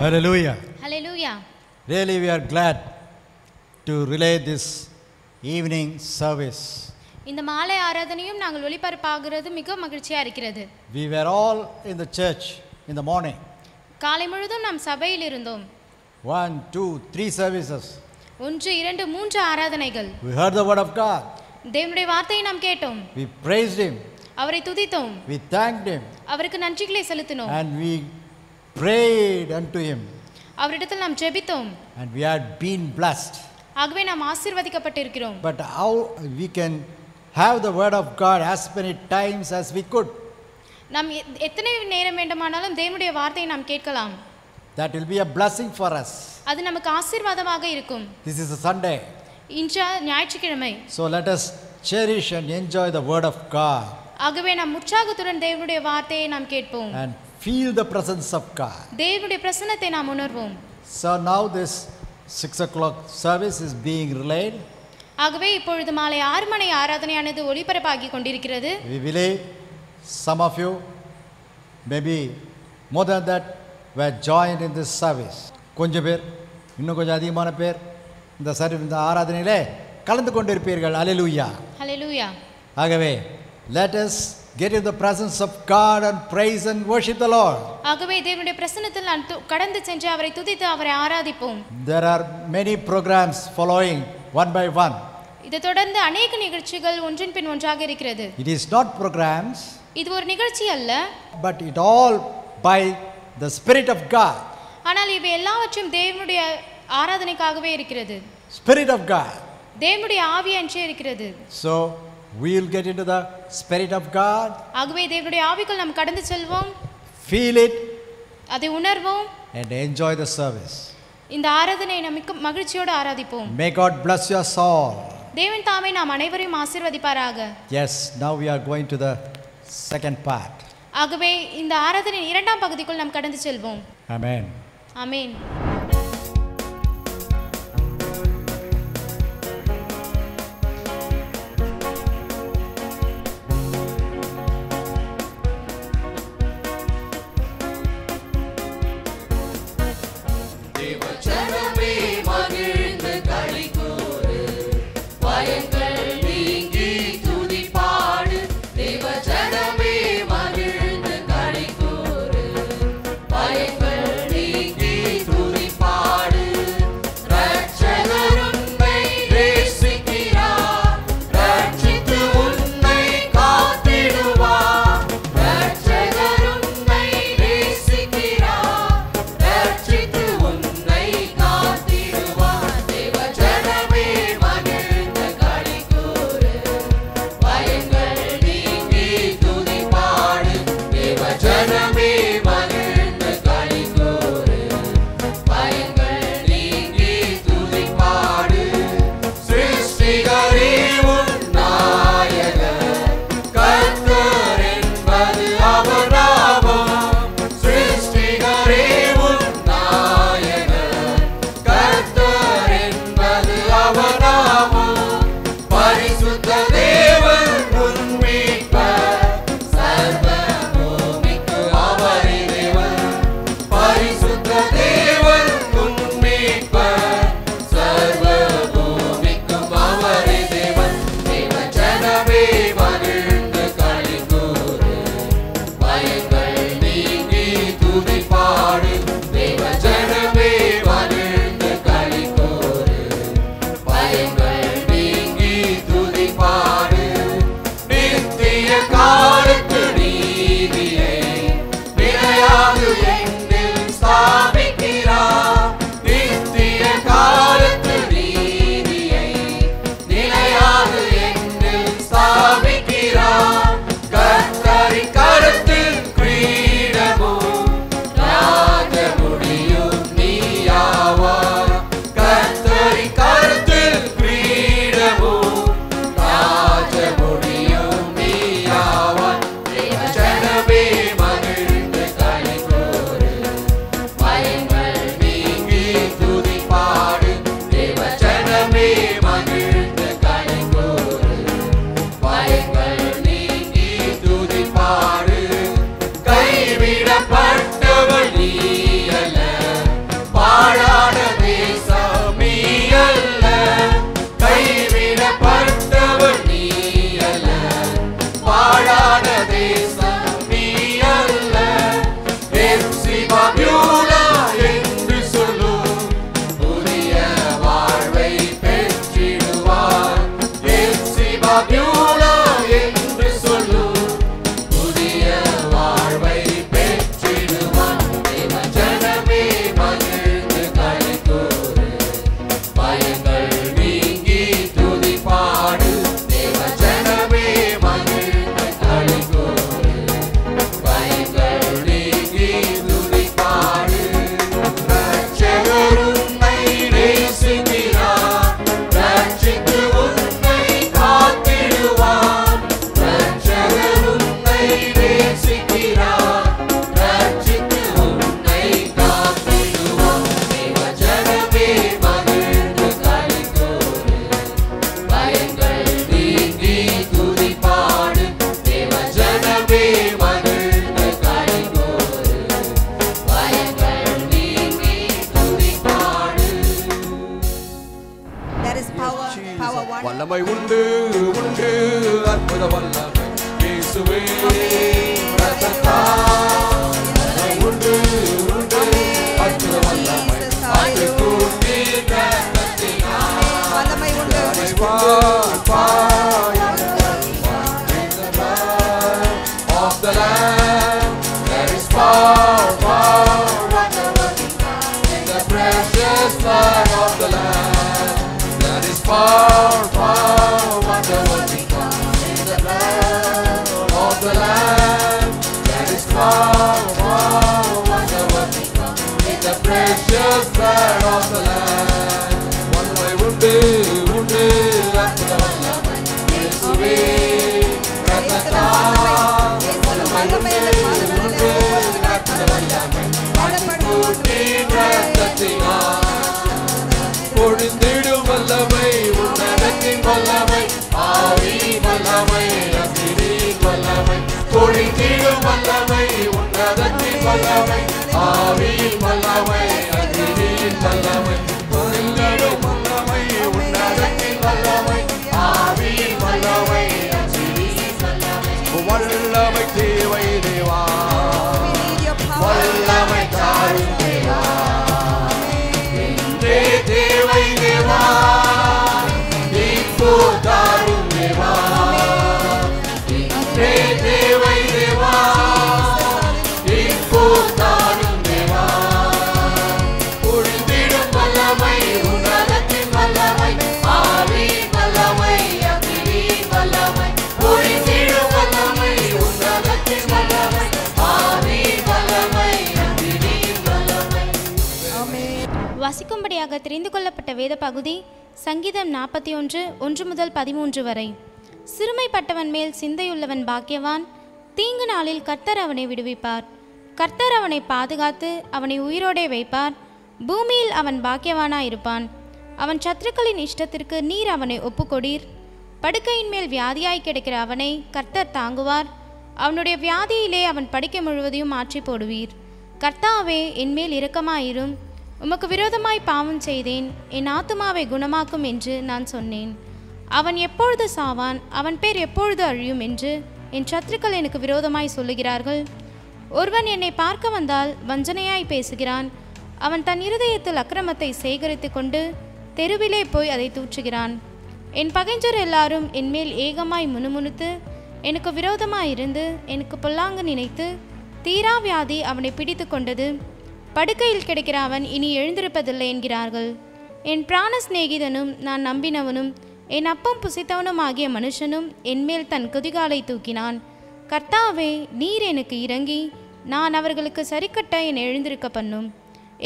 Hallelujah. Hallelujah. Really, we are glad to relay this evening service. இந்த மாலை ஆராதனையும் நாங்கள் ஒளிபரப்பாகிறது மிக மகிழ்ச்சியா இருக்கிறது. We were all in the church in the morning. காலை முழுதும் நாம் சபையில் இருந்தோம். 1, 2, 3 services. 1, 2, 3 ஆராதனைகள். We heard the word of God. தேவனுடைய வார்த்தையை நாம் கேட்டோம். We praised Him. அவரை துதித்தோம். We thanked Him. அவருக்கு நன்றிகளை செலுத்தினோம். And we prayed unto Him. அவரிடத்தில் நாம் ஜெபித்தோம். And we had been blessed. ஆகவே நாம் ஆசீர்வதிக்கப்பட்டிருக்கிறோம். But how we can have the word of God as many times as we could? நாம் எத்தனை நேரம் வேண்டுமானாலும் தேவனுடைய வார்த்தையை நாம் கேட்கலாம். That will be a blessing for us. அது நமக்கு ஆசீர்வாதமாக இருக்கும். This is a Sunday. இன்று ஞாயிற்றுக்கிழமை. So let us cherish and enjoy the word of God. ஆகவே நாம் உற்சாகத்துடன் தேவனுடைய வார்த்தையை நாம் கேட்போம். And feel the presence of God. தேவனுடைய பிரசன்னத்தை நாம் உணர்வோம். So now this 6 o'clock service is being relayed. ஆகவே இப்பொழுது மாலை 6 மணி ஆராதனையானது ஒளிபரப்பாகி கொண்டிருக்கிறது. We believe some of you, maybe more than that, were joined in this service. கொஞ்சம் பேர் இன்னும் கொஞ்சம் அதிகமான பேர் இந்த ஆராதனையிலே கலந்து கொண்டிருப்பீர்கள். Hallelujah. Hallelujah. ஆகவே let us get in the presence of God and praise and worship the Lord. ஆகவே தேவனுடைய பிரசன்னத்தில் நான் கடந்து சென்று அவரை துதித்து அவரை ஆராதிப்போம். There are many programs following one by one. இதை தொடர்ந்து अनेक நிகழ்ச்சிகள் ஒன்றின் பின் ஒன்றாக இருக்கிறது. It is not programs, இது ஒரு நிகழ்ச்சி அல்ல, but it all by the Spirit of God. ஆனால் இவை எல்லாவற்றும் தேவனுடைய ஆராதனைக்காகவே இருக்கிறது. Spirit of God. தேவனுடைய ஆவி அன்றே இருக்கிறது. So we will get into the Spirit of God. ஆகவே தேவனுடைய ஆவிக்குள் நாம் கடந்து செல்வோம். Feel it. அதை உணர்வோம். And enjoy the service. இந்த ஆராதனை நாம் மகிழ்ச்சியோடு ஆராதிப்போம். May God bless your soul. தேவன் தாமே நாம் அனைவரையும் ஆசீர்வதிப்பாராக. Yes, now we are going to the second part. ஆகவே இந்த ஆராதனையின் இரண்டாம் பகுதிக்குள் நாம் கடந்து செல்வோம். Amen. ஆமென். துதி Babula என்று சொல்லும் புதிய வாழ்வை பெற்றிடுவார். எப்சி பாபியூலா என்று சொல்லும் புதிய வாழ்வை பெற்றிடுவார். தேவ ஜனமே மகிழ்ந்து களிகூரு, பயங்கள் நீங்கி துதிபாடு. தேவ ஜனமே மகிழ்ந்து களிகூரு, பயங்கள் நீங்கி துதிபாடு. ரட்சகர் உன்னை நேசிக்கிறார், ரட்சித்து உன்னை காத்திடுவார். ரட்சகர் உன்னை நேசிக்கிறார், ரட்சித்து உன்னை காத்திடுவார். தேவ ஜனமே மகிழ்ந்து களிகூரு, பயங்கள் நீங்கி துதிபாடு. தேவ ஜனமே மகிழ்ந்து களிகூரு, பயங்கள் நீங்கி துதிபாடு. There is power, power one. வல்லமை உண்டு உண்டு அற்புத வல்லமை இயேசுவே ரத்தத்தால். வல்லமை உண்டு உண்டு அற்புத வல்லமை ஆட்டுக்குட்டி ரத்தத்தினால். வல்லமை உண்டு. வல்லமை பார் பார் in the blood of the Lamb. There is power, power, in the precious blood of the Lamb. There is power, power, wonder-working God in the blood of the Lamb. There is power, power, wonder-working God in the precious blood of the Lamb. வல்லமை உண்டு உண்டு அற்புத வல்லமை இயேசுவே ரத்தத்தால். வல்லமை உண்டு உண்டு அற்புத வல்லமை ஆட்டுக்குட்டி ரத்தத்தினால். பொழிந்திடும் வல்லமை உன்னதத்தின் வல்லமை, ஆவி வல்லமை அக்கினியின் வல்லமை. பொழிந்திடும் வல்லமை உன்னதத்தின் வல்லமை, ஆவியின் வல்லமை அக்கினியின் வல்லமை. பொழிந்திடும் வல்லமை உன்னதத்தின் வல்லமை, ஆவியின் வல்லமை அக்கினியின் வல்லமை. வல்லமை தேவை தேவா, We need your power. வல்லமை தாரும் தேவா. தேவை தேவா, இப்போ தாரும் தேவா. தேவை தேவா, இப்போ தாரும் தேவா. பொழிந்திடும் வல்லமை உன்னதத்தின் வல்லமை, ஆவியின் வல்லமை அக்கினியின் வல்லமை. பொழிந்திடும் வல்லமை உன்னதத்தின் வல்லமை, ஆவியின் வல்லமை அக்கினியின் வல்லமை. வாசிக்கும்படியாக தெரிந்து கொள்ளப்பட்ட வேத பகுதி சங்கீதம் 41 1 முதல் 13 வரை. சிறுமைப்பட்டவன் மேல் சிந்தையுள்ளவன் பாக்கியவான், தீங்கு நாளில் கர்த்தர் அவனை விடுவிப்பார். கர்த்தர் அவனை பாதுகாத்து அவனை உயிரோடே வைப்பார். பூமியில் அவன் பாக்கியவானாயிருப்பான். அவன் சத்துருக்களின் இஷ்டத்திற்கு நீர் அவனை ஒப்புக்கொடீர். படுக்கையின் மேல் வியாதியாய் கிடக்கிற அவனை கர்த்தர் தாங்குவார். அவனுடைய வியாதியிலே அவன் படுக்கை முழுவதையும் மாற்றி போடுவீர். கர்த்தாவே, என்மேல் இரக்கமாயிரும். உமக்கு விரோதமாய் பாவம் செய்தேன், என் ஆத்துமாவை குணமாக்கும் என்று நான் சொன்னேன். அவன் எப்பொழுது சாவான், அவன் பேர் எப்பொழுது அழியும் என்று என் சத்துருக்கள் எனக்கு விரோதமாய் சொல்லுகிறார்கள். ஒருவன் என்னை பார்க்க வந்தால் வஞ்சனையாய் பேசுகிறான். அவன் தன் இருதயத்தில் அக்கிரமத்தை சேகரித்து கொண்டு தெருவிலே போய் அதை தூற்றுகிறான். என் பகைஞர் எல்லாரும் என்மேல் ஏகமாய் முணுமுணுத்து எனக்கு விரோதமாயிருந்து எனக்கு பொல்லாங்கு நினைத்து தீரா வியாதி அவனை பிடித்து கொண்டது. படுக்கையில் கிடக்கிற அவன் இனி எழுந்திருப்பதில்லை என்கிறார்கள். என் பிராண சிநேகிதனும் நான் நம்பினவனும் என் அப்பம் புசித்தவனும் ஆகிய மனுஷனும் என்மேல் தன் குதிகாலை தூக்கினான். கர்த்தாவே, நீர் எனக்கு இறங்கி நான் அவர்களுக்கு சரிக்கட்ட என்னை எழுந்திருக்க பண்ணும்.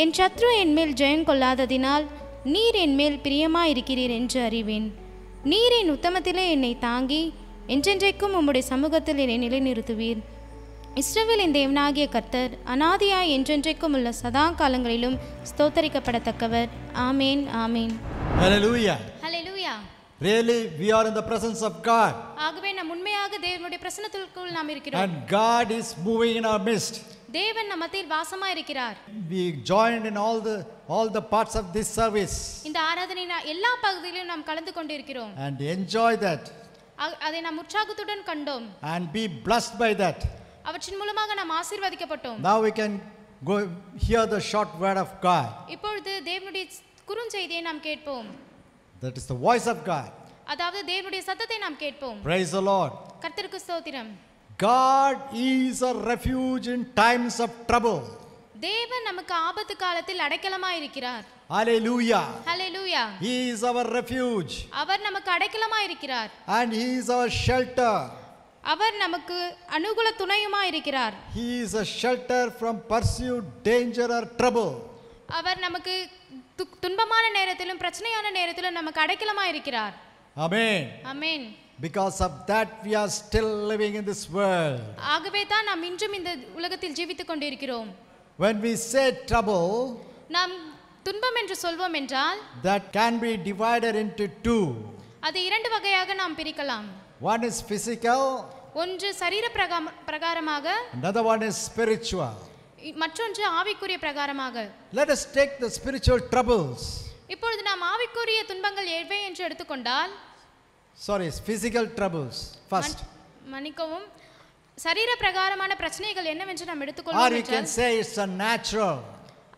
என் சத்ரு என்மேல் ஜெயம் கொள்ளாததினால் நீர் என்மேல் பிரியமாயிருக்கிறீர் என்று அறிவேன். நீர் என் உத்தமத்திலே என்னை தாங்கி என்றென்றைக்கும் உம்முடைய சமூகத்தில் என்னை நிலைநிறுத்துவீர். இஸ்ரவேலின் தேவனாகிய கர்த்தர் அநாதியாய் என்றென்றைக்கும் உள்ள சதா காலங்களிலும் ஸ்தோத்தரிக்கப்படத்தக்கவர். ஆமேன், ஆமேன். Hallelujah. Hallelujah. Really, we are in the presence of God. ஆகவே நாம் உண்மையாக தேவனுடைய பிரசன்னத்திற்குள் நாம் இருக்கிறோம். And God is moving in our midst. தேவன் நம் மத்தியில் வாசமா இருக்கிறார். We joined in all the parts of this service. இந்த ஆராதனையின் எல்லா பகுதிகளிலும் நாம் கலந்து கொண்டிருக்கிறோம். And enjoy that. அதை நாம் உற்சாகத்துடன் கண்டோம். And be blessed by that. அவற்றின் மூலமாக நாம் ஆசீர்வதிக்கப்பட்டோம். Now we can go hear the short word of God. இப்பொழுது தேவனுடைய குறுஞ்செய்தியை நாம் கேட்போம். That is the voice of God. அதாவது தேவனுடைய சத்தத்தை நாம் கேட்போம். Praise the Lord. கர்த்தருக்கு ஸ்தோத்திரம். God is a refuge in times of trouble. தேவன் நமக்கு ஆபத்து காலத்தில் அடைக்கலமாய் இருக்கிறார். Hallelujah. Hallelujah. He is our refuge. அவர் நமக்கு அடைக்கலமாய் இருக்கிறார். And He is our shelter. அவர் நமக்கு அனுகூல துணையுமாய் இருக்கிறார். He is a shelter from pursuit, danger or trouble. அவர் நமக்கு துன்பமான நேரத்திலும் பிரச்சனையான நேரத்திலும் நமக்கு அடைக்கலமாய் இருக்கிறார். Amen. Amen. Because of that we are still living in this world. ஆகவே தான் நாம் இன்றும் இந்த உலகத்தில் ஜீவித்துக் கொண்டிருக்கிறோம். When we say trouble, நாம் துன்பம் என்று சொல்வோம் என்றால் that can be divided into two. அது இரண்டு வகையாக நாம் பிரிக்கலாம். One is physical, ஒன்று சரீர பிரகாரமாக, another one is spiritual. மற்றொன்று ஆவிக்குரிய பிரகாரமாக. Let us take the spiritual troubles. இப்பொழுது நாம் ஆவிக்குரிய துன்பங்கள் எவை என்று எடுத்துக்கொண்டால், physical troubles first. மன்னிக்கவும், சரீர பிரகாரமான பிரச்சனைகள் என்னவென்று நாம் Or எடுத்துக்கொள்வோம் we can என்றால், say it's a natural.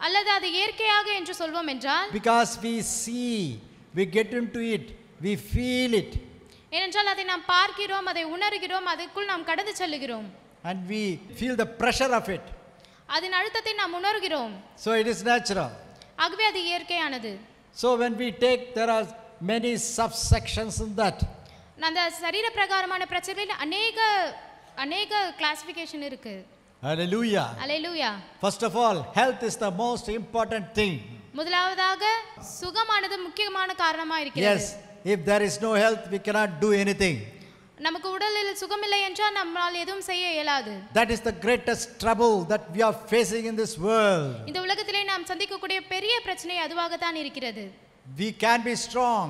அல்லது அது இயற்கையாக என்று சொல்வோம் என்றால், Because we see, we get into it, we feel it, ஏனென்றால் அதை நாம் பார்க்கிறோம், அதை உணர்கிறோம், அதற்குள் நாம் கடந்து செல்லுகிறோம், and we feel the pressure of it. அதன் அழுத்தத்தை நாம் உணர்கிறோம். So it is natural. ஆகவே அது இயற்கையானது. So when we take, there are many subsections in that. அந்த சரீர பிரகாரமான பிரச்சனையில் அநேக கிளாசிஃபிகேஷன் இருக்கு. Hallelujah. Hallelujah. First of all, health is the most important thing. முதலாவதாக சுகமானது முக்கியமான காரணமா இருக்கிறது. Yes, if there is no health, we cannot do anything. நமக்கு உடலில் சுகமில்லை என்றால் நம்மால் எதுவும் செய்ய இயலாது. That is the greatest trouble that we are facing in this world. இந்த உலகத்திலே நாம் சந்திக்கக்கூடிய பெரிய பிரச்சனை அதுவாக தான் இருக்கிறது. We can be strong,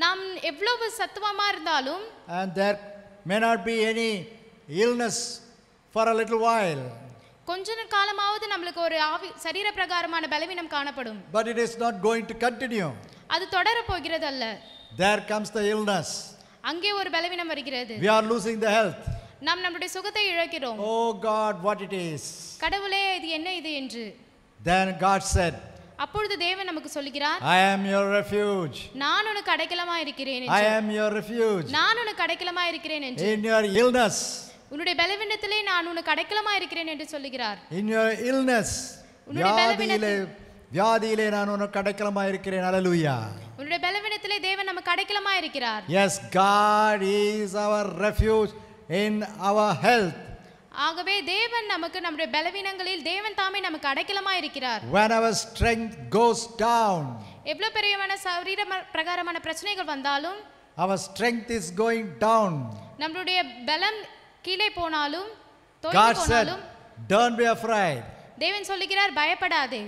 நாம் எவ்வளவு சத்துவமா இருந்தாலும், and there may not be any illness for a little while, கொஞ்ச காலமாவது நம்மளுக்கு ஒரு சரீர பிரகாரமான பலவீனம் காணப்படும். but it is not going to continue. அது தொடர போகிறது அல்ல. There comes the illness. அங்கே ஒரு பலவீனம் வருகிறது. We are losing the health. நாம் நம்முடைய சுகத்தை இழக்கிறோம். Oh God, what it is. கடவுளே, இது என்ன இது என்று. Then God said, அப்பொழுது தேவன் நமக்கு சொல்கிறார், I am your refuge. நான் உனக்கு அடைக்கலமா இருக்கிறேன் I என்று. am your refuge. நான் உனக்கு அடைக்கலமா இருக்கிறேன் என்று. In your illness, உன்னுடைய பலவீனத்திலே நான் உனக்கு அடைக்கலமா இருக்கிறேன் என்று சொல்கிறார். in your illness, உன்னுடைய வியாதியிலே நான் உனக்கு அடைக்கலமா இருக்கிறேன். Hallelujah. உன்னுடைய பலவீனத்திலே தேவன் நமக்கு அடைக்கலமா இருக்கிறார். Yes, God is our refuge in our health. ஆகவே தேவன் நமக்கு நம்முடைய பலவீனங்களில் தேவன் தாமே நமக்கு அடைக்கலமா இருக்கிறார். When our strength goes down, எவ்வளவு பெரியமான சரீர பிரகாரமான பிரச்சனைகள் வந்தாலும், our strength is going down. நம்மளுடைய பலம் கீழே போனாலும், God தோய்ந்து said, போனாலும், don't be afraid. தேவன் சொல்லுகிறார், பயப்படாதே,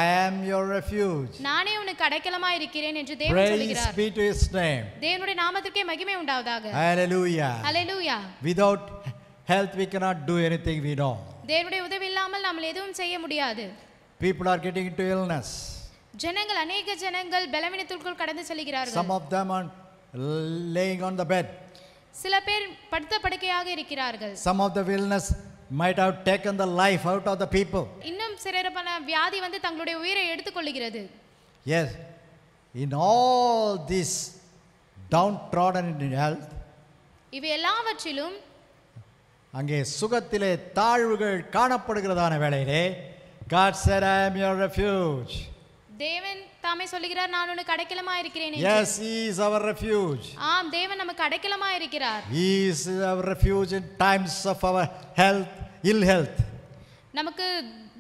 I am your refuge. நானே உனக்கு அடைக்கலமா இருக்கிறேன் என்று தேவன் Praise சொல்லுகிறார். be to His name. தேவனுடைய நாமத்திற்கே மகிமை உண்டாவதாக. Hallelujah. Hallelujah. Without health we cannot do anything, we know. தேவனுடைய உதவி இல்லாமல் நாம் எதுவும் செய்ய முடியாது. People are getting into illness. அநேக ஜனங்கள் பலவீனத்திற்குள் கடந்து செல்கிறார்கள். Some of them are laying on the bed. சில பேர் படுத்த படுக்கையாக இருக்கிறார்கள். Some of the illness might have taken the life out of the people. இன்னும் சிலரப்பன வியாதி வந்து தங்களுடைய உயிரை எடுத்துக்கொள்கிறது. Yes, in all this downtrodden in health, இவை எல்லாவற்றிலும் அங்கே சுகத்திலே தாழ்வுகள் காணப்படுகிறதான வேளையிலே God said, I am your refuge. தேவன் தாமே சொல்லுகிறார், நான் உனக்கு அடைக்கலமா இருக்கிறேன் என்று. Yes, He is our refuge. ஆம், தேவன் நமக்கு அடைக்கலமா இருக்கிறார். He is our refuge in times of our health, ill health. நமக்கு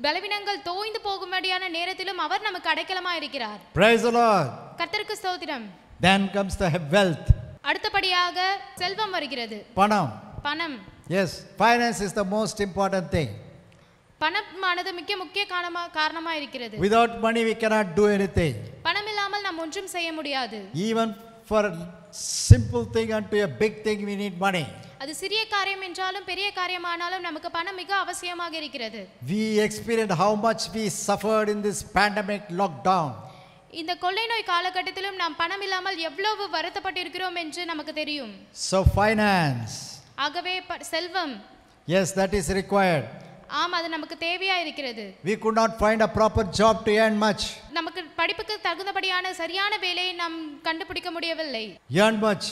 பலவீனங்கள் தோய்ந்து போகும்படியான நேரத்திலும் அவர் நமக்கு அடைக்கலமா இருக்கிறார். Praise the Lord. கர்த்தருக்கு ஸ்தோத்திரம். Then comes the wealth. அடுத்தபடியாக செல்வம் வருகிறது. பணம். Yes, finance is the most important thing. பணமானது முக்கிய காரணமா இருக்கிறது. Without money we cannot do anything. பணம் இல்லாமல் நாம் ஒன்றும் செய்ய முடியாது. Even for a simple thing unto a big thing we need money. அது சிறிய காரியம் என்றாலும் பெரிய காரியமானாலும் நமக்கு பணம் மிக அவசியமாக இருக்கிறது. We experienced how much we suffered in this pandemic lockdown. இந்த கொள்ளை நோய் காலகட்டத்திலும் நாம் பணம் இல்லாமல் எவ்வளவு வருத்தப்பட்டிருக்கிறோம் என்று நமக்கு தெரியும். So finance. ஆகவே செல்வம். Yes, that is required. ஆம், அது நமக்கு தேவையா இருக்கிறது. We could not find a proper job to earn much. நமக்கு படிப்புக்கு தகுந்தபடியான சரியான வேலையை நாம் கண்டுபிடிக்க முடியவில்லை. Earn much.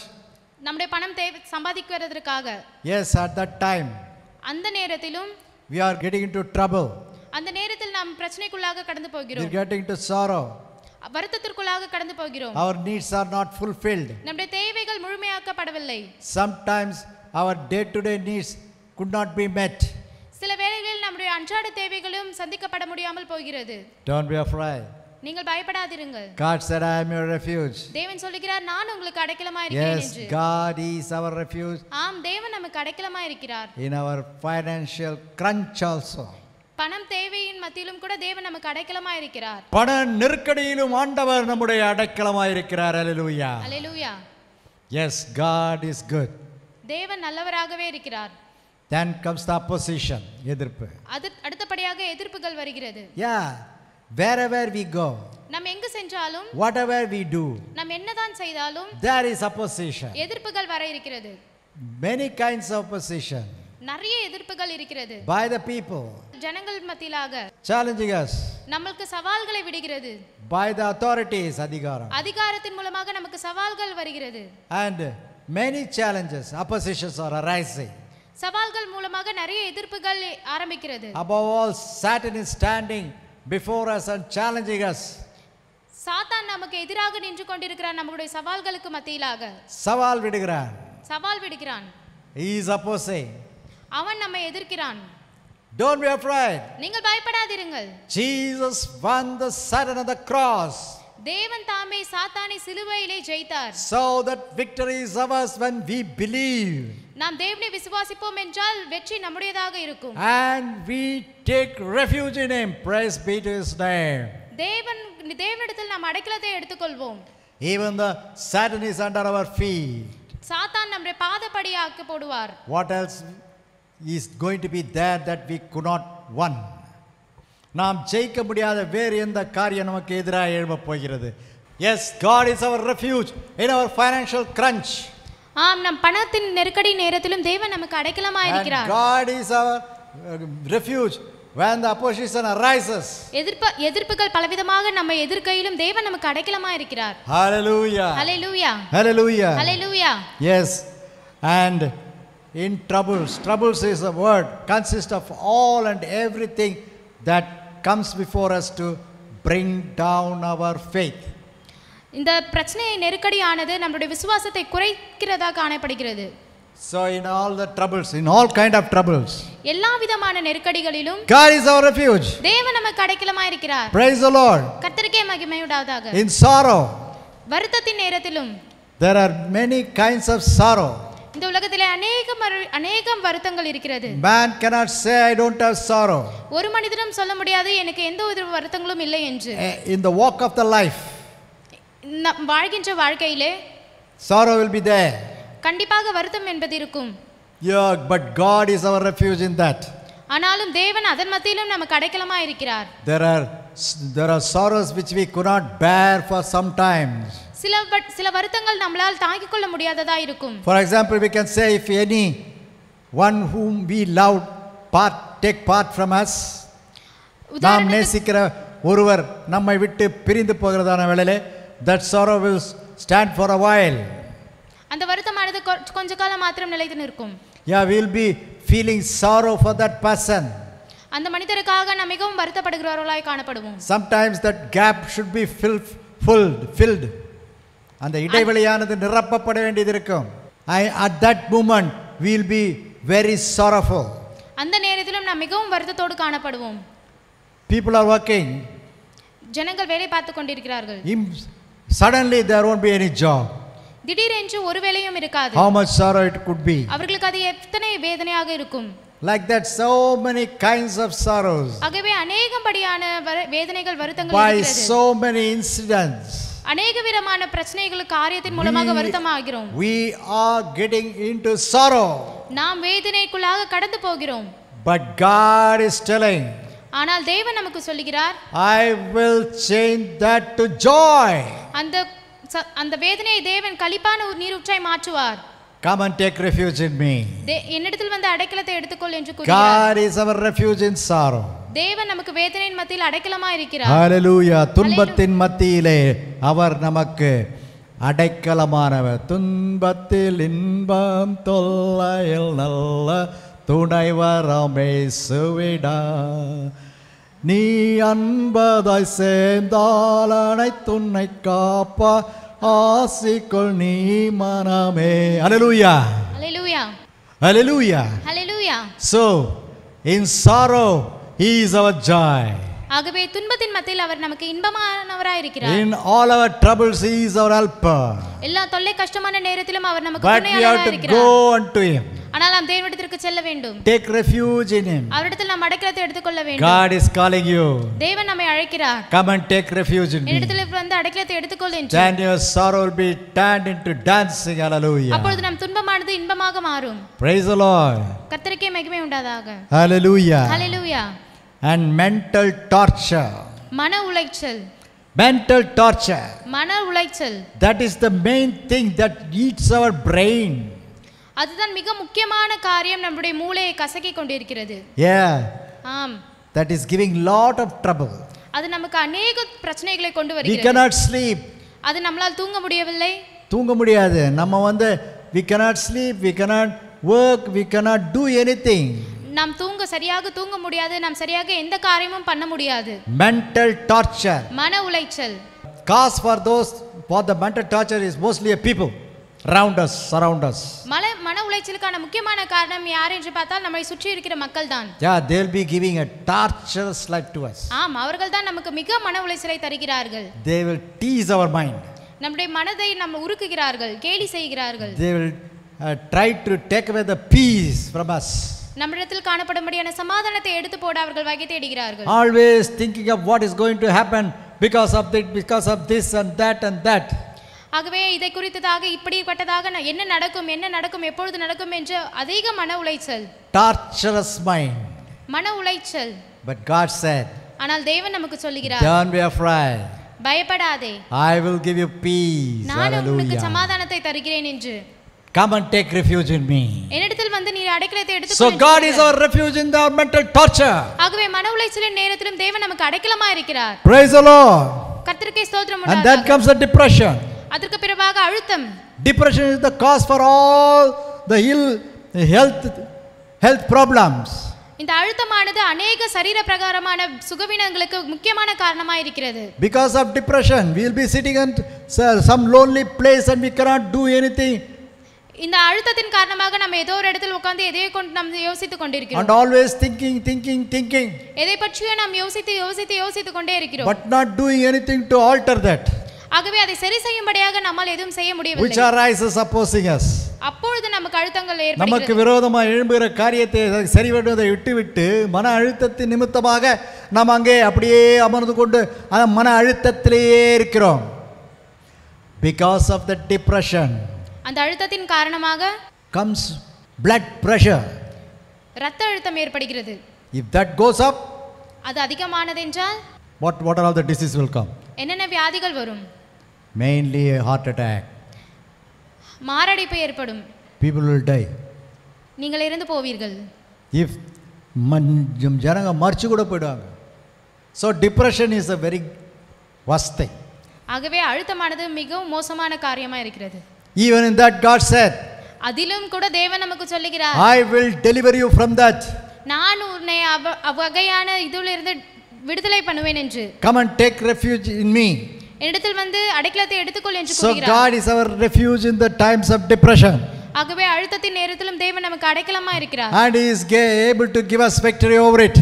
நம்முடைய பணம் சம்பாதிக்கிறதற்காக. Yes, at that time அந்த நேரத்திலும் we are getting into trouble. அந்த நேரத்தில் நாம் பிரச்சனைக்குள்ளாக கடந்து We are போகிறோம். getting into sorrow. வருத்தத்திற்குள்ளாக கடந்து போகிறோம். Our needs are not fulfilled. நம்முடைய தேவைகள் முழுமையாக்கப்படவில்லை. Sometimes our day-to-day needs could not be met. சில வேளைகளில் நம்முடைய அன்றாட தேவைகளும் சந்திக்கப்பட முடியாமல் போகிறது. Don't be afraid. நீங்கள் பயப்படாதிருங்கள். God said, I am your refuge. தேவன் சொல்லுகிறார், நான் உங்களுக்கு அடைக்கலமா இருக்கிறேன் Yes, என்று. God is our refuge ஆம், தேவன் நமக்கு அடைக்கலமா இருக்கிறார். in our financial crunch also. பணம் தேவையின் மத்தியிலும் கூட தேவன் நமக்கு அடைக்கலமா இருக்கிறார். பண நெருக்கடியிலும் ஆண்டவர் நம்முடைய அடைக்கலமாய் இருக்கிறார். Hallelujah. Hallelujah. Yes, God is good. தேவன் நல்லவராகவே இருக்கிறார். Then comes the opposition, எதிர்ப்பு. அடுத்தபடியாக எதிர்ப்புகள் வருகிறது. Yeah, wherever we go, நாம் எங்கு சென்றாலும், whatever we do, நாம் என்னதான் செய்தாலும் there is opposition. எதிர்ப்புகள் வர இருக்கிறது. Many kinds of opposition நிறைய எதிர்ப்புகள் இருக்கிறது. by the people, ஜனங்கள் மத்தியிலாக challenging us, நமக்கு சவால்களை விடுகிறது. by the authorities, அதிகாரம். அதிகாரத்தின் மூலமாக நமக்கு சவால்கள் வருகிறது. And many challenges, oppositions are arising. சவால்கள் மூலமாக நிறைய எதிர்ப்புகள் ஆரம்பிக்கிறது. Above all, Satan is standing before us and challenging us. சாத்தான் நமக்கு எதிராக நின்று கொண்டிருக்கிறான். நம்முடைய சவால்களுக்கு மத்தியிலாக சவால் விடுகிறான். சவால் விடுகிறான். He is opposing. அவன் நம்மை எதிர்க்கிறான். Don't be afraid. நீங்கள் பயப்படாதிருங்கள். Jesus won the Satan on the cross. தேவன் தாமே சாத்தானை சிலுவையிலே ஜெயித்தார். So that victory is ours when we believe. நாம் தேவனை விசுவாசிப்போம் என்றால் வெற்றி நம்முடையதாக இருக்கும். And we take refuge in him. Praise be to his name. தேவனிடத்தில் நாம் அடைக்கலத்தை எடுத்துக்கொள்வோம். Even the Satan is under our feet. சாத்தான் நம்முடைய பாதப்படியாக்கி போடுவார். What else is going to be there that we could not won? நாம் ஜெயிக்க முடியாத வேறு எந்த காரியம் நமக்கு எதிராக எழும்பப் போகிறது? Yes, God is our refuge in our financial crunch. ஆம், நம் பணத்தின் நெருக்கடி நேரத்திலும் தேவன் நமக்கு அடைக்கலமா And இருக்கிறார். God is our refuge when the opposition arises. எதிர்ப்புகள் பலவிதமாக நம்மை எதிர்க்கையிலும் தேவன் நமக்கு அடைக்கலமா இருக்கிறார். Hallelujah. Hallelujah. Hallelujah. Hallelujah. Yes. And in troubles is a word consists of all and everything that comes before us to bring down our faith. இந்த பிரச்சனை நெருக்கடியானது நம்முடைய விசுவாசத்தை குறைக்கிறதாக காணப்படுகிறது. So in all the troubles, in all kind of troubles, எல்லா விதமான நெருக்கடிகளிலும் God is our refuge. தேவன் நமக்கு அடைக்கலமா இருக்கிறார். Praise the Lord. கர்த்தருக்கே மகிமை உண்டாவதாக. In sorrow, வருத்தத்தின் நேரத்திலும் there are many kinds of sorrow. இந்த உலகத்திலே அநேகம் வருத்தங்கள் இருக்கிறது. Man cannot say I don't have sorrow. ஒரு மனிதனும் சொல்ல முடியாது எனக்கு எந்த ஒரு வருத்தங்களும் இல்லை என்று. In the walk of the life, வாழ்கின்ற வாழ்க்கையிலே sorrow will be there. கண்டிப்பாக வருத்தம் என்பது இருக்கும். Yeah, but God is our refuge in that. ஆனாலும் தேவன் அதன் மத்தியிலும் நமக்கு அடைக்கலமா இருக்கிறார். There are sorrows which we could not bear for some time. சில வருத்தங்கள் நம்மளால் தாங்கிக் கொள்ள முடியாததா இருக்கும். For example, we can say if any one whom we love take part from us, நாம் நேசிக்கிற ஒருவர் நம்மை விட்டு பிரிந்து போகிறதான வேளையிலே that sorrow will stand for a while. அந்த வருத்தமானது கொஞ்ச காலம் மாத்திரம் நிலைத்து நிற்கும். Yeah, we will be feeling sorrow for that person. அந்த மனிதருக்காக நாம் மிகவும் வருத்தப்படுகிறவர்களாய் காணப்படுவோம். Sometimes that gap should be filled. அந்த இடைவெளியானது நிரப்பப்பட வேண்டியது இருக்கும். At that moment we will be very sorrowful. அந்த நேரத்திலும் நாம் மிகவும் வருத்தத்தோடு காணப்படுவோம். People are working. ஜனங்கள் வேலை பார்த்து கொண்டிருக்கிறார்கள். Suddenly there won't be any job. திடீரென்று ஒரு வேலையும் இருக்காது. How much sorrow it could be. அவர்களுக்கு அது எத்தனை வேதனையாக இருக்கும். Like that, so many kinds of sorrows. ஆகவே அநேகப்படியான வேதனைகள் வருத்தங்கள் By இருக்கிறது. so many incidents. அநேக விதமான பிரச்சனைகள் காரியத்தின் மூலமாக வருத்தமாகிறோம். We are getting into sorrow. நாம் வேதனைக்குள்ளாக கடந்து போகிறோம். But God is telling, ஆனால் தேவன் நமக்கு சொல்கிறார், I will change that to joy. அந்த வேதனையை தேவன் களிப்பான நீரூற்றாய் மாற்றுவார். Come and take refuge in me. என்னிடத்தில் வந்து அடைக்கலத்தை எடுத்துக்கொள் என்று கூறுகிறார். God is our refuge in sorrow. தேவன் நமக்கு வேதனையின் மத்தியில் அடைக்கலமாய் இருக்கிறார். Hallelujah. துன்பத்தின் மத்தியிலே அவர் நமக்கு அடைக்கலமானவர். துன்பத்தில் இன்பம் தொல்லையில் நல்ல துணைவரம் இயேசுவிடா. நீ அன்பதாய் சேர்ந்தால் அனைத்துன்னை காப்பா ஆசிக்கொள் நீ மனமே. Hallelujah. Hallelujah. Hallelujah. Hallelujah. So in sorrow he is our joy. ஆகவே துன்பத்தின் மத்தியில் அவர் நமக்கு இன்பமானவராய் இருக்கிறார். In all our troubles he is our helper. எல்லா தொல்லை கஷ்டமான நேரத்திலும் அவர் நமக்கு But we have துணையாளராய் to இருக்கிறார். go unto him. ஆனால் நாம் தேவனிடத்திற்கு செல்ல வேண்டும். Take refuge in him. அவரிடத்தில் நாம் அடைக்கலத்தை எடுத்துக்கொள்ள வேண்டும். God is calling you. தேவன் நம்மை அழைக்கிறார். Come and take refuge in me. என்னிடத்தில் வந்து அடைக்கலத்தை எடுத்துக்கொள் என்று. Then your sorrow will be turned into dancing. Hallelujah. அப்பொழுது நம் துன்பமானது இன்பமாக மாறும். Praise the Lord. கர்த்தருக்கே மகிமை உண்டாதாக. Hallelujah. Hallelujah. And mental torture. மன உளைச்சல். Mental torture. மன உளைச்சல். That is the main thing that eats our brain. அதுதான் மிக முக்கியமான காரியம் நம்முடைய மூளையை கசக்கிக் கொண்டிருக்கிறது. Yeah. ஆம். That is giving lot of trouble. அது நமக்கு अनेक பிரச்சனைகளை கொண்டு We வருகிறது. cannot sleep. அது நம்மால் தூங்க முடியவில்லை. தூங்க முடியாது. நம்ம வந்து we cannot sleep, we cannot work, we cannot do anything. நாம் சரியாக தூங்க முடியாது. நாம் சரியாக எந்த காரியமும் பண்ண முடியாது. Mental torture. மன உளைச்சல். Cause for the mental torture is mostly a people around us, surround us. மன உளைச்சலுக்கான முக்கியமான காரணம் யார் என்று பார்த்தால் நம்மை சுற்றி இருக்கிற மக்கள் தான். Yeah, they will be giving a torturous life to us. ஆம், அவர்கள் தான் நமக்கு மிக மன உளைச்சலை தருகிறார்கள். They will tease our mind. நம்முடைய மனதை நம்ம உருக்குகிறார்கள், கேலி செய்கிறார்கள். They will try to take away the peace from us. நம்மிடத்தில் காணப்படும்படியான சமாதானத்தை எடுத்து போட அவர்கள் வகை தேடுகிறார்கள். Always thinking of what is going to happen because of this and that. ஆகவே இதை குறித்ததாக இப்படிப்பட்டதாக என்ன நடக்கும் எப்பொழுது நடக்கும் என்று அதிக மன உளைச்சல். Torturous mind. மன உளைச்சல். But God said, ஆனால் தேவன் நமக்கு சொல்கிறார், don't be afraid. பயப்படாதே. I will give you peace. நான் உனக்கு Hallelujah. சமாதானத்தை தருகிறேன் என்று. Come and take refuge in me. என்னிடத்தில் வந்து நீ அடைக்கலத்தை எடுத்துக்கொள். So God is our refuge in our mental torture. ஆகவே மன உளைச்சலின் நேரத்திலும் தேவன் நமக்கு அடைக்கலமாய் இருக்கிறார். Praise the Lord. கர்த்தருக்கே ஸ்தோத்திரம் And உண்டாவதாக. then comes the depression. அதற்கு பிறகாக அழுத்தம். Depression is the cause for all the ill health problems. இந்த அழுத்தமானது अनेक சரீர பிரகாரமான சுகவீனங்களுக்கு முக்கியமான காரணமாய் இருக்கிறது. Because of depression we will be sitting in some lonely place and we cannot do anything. இந்த அழுத்தத்தின் காரணமாக நம்ம ஏதோ ஒரு இடத்தில் உட்கார்ந்து எதையோ கொண்டு நம்ம யோசித்துக் கொண்டிருக்கிறோம். And always thinking. எதை பற்றியோ நாம் யோசித்து கொண்டே இருக்கிறோம். But not doing anything to alter that. ஆகவே அதை சரி செய்யும்படியாக நம்மால் எதுவும் செய்ய முடியவில்லை. Which arises opposing us. அப்பொழுது நமக்கு அழுத்தங்கள் ஏற்படுகிறது. நமக்கு விரோதமாக எழும்புகிற காரியத்தை சரி பண்ணுவதை விட்டுவிட்டு மன அழுத்தத்தின் நிமித்தமாக நாம் அங்கே அப்படியே அமர்ந்து கொண்டு அந்த மன அழுத்தத்திலேயே இருக்கிறோம். Because of the depression. அந்த அழுத்தத்தின் காரணமாக comes blood pressure. இரத்த அழுத்தம் ஏற்படுகிறது. If that goes up, அது அதிகமானது என்றால் what are all the diseases will come? என்னென்ன வியாதிகள் வரும்? Mainly a heart attack. மாரடைப்பு ஏற்படும். People will die. நீங்கள் இறந்து போவீர்கள். If ஜனங்க மரிச்சு கூட போய்டுவாங்க. So depression is a very worst thing. ஆகவே அழுத்தமானது மிகவும் மோசமான காரியமா இருக்கிறது. Even in that God said, அதிலும் கூட தேவன் நமக்கு சொல்லுகிறார், I will deliver you from that. நான் உன்னை அவகையான இதிலிருந்து விடுதலை பண்ணுவேன் என்று. Come and take refuge in me. என்னிடத்தில் வந்து அடைக்கலத்தை எடுத்துக்கொள் என்று So கூறுகிறார். God is our refuge in the times of depression. ஆகவே அழுத்தத்தின் நேரத்திலும் தேவன் நமக்கு அடைக்கலமா இருக்கிறார். And he is able to give us victory over it.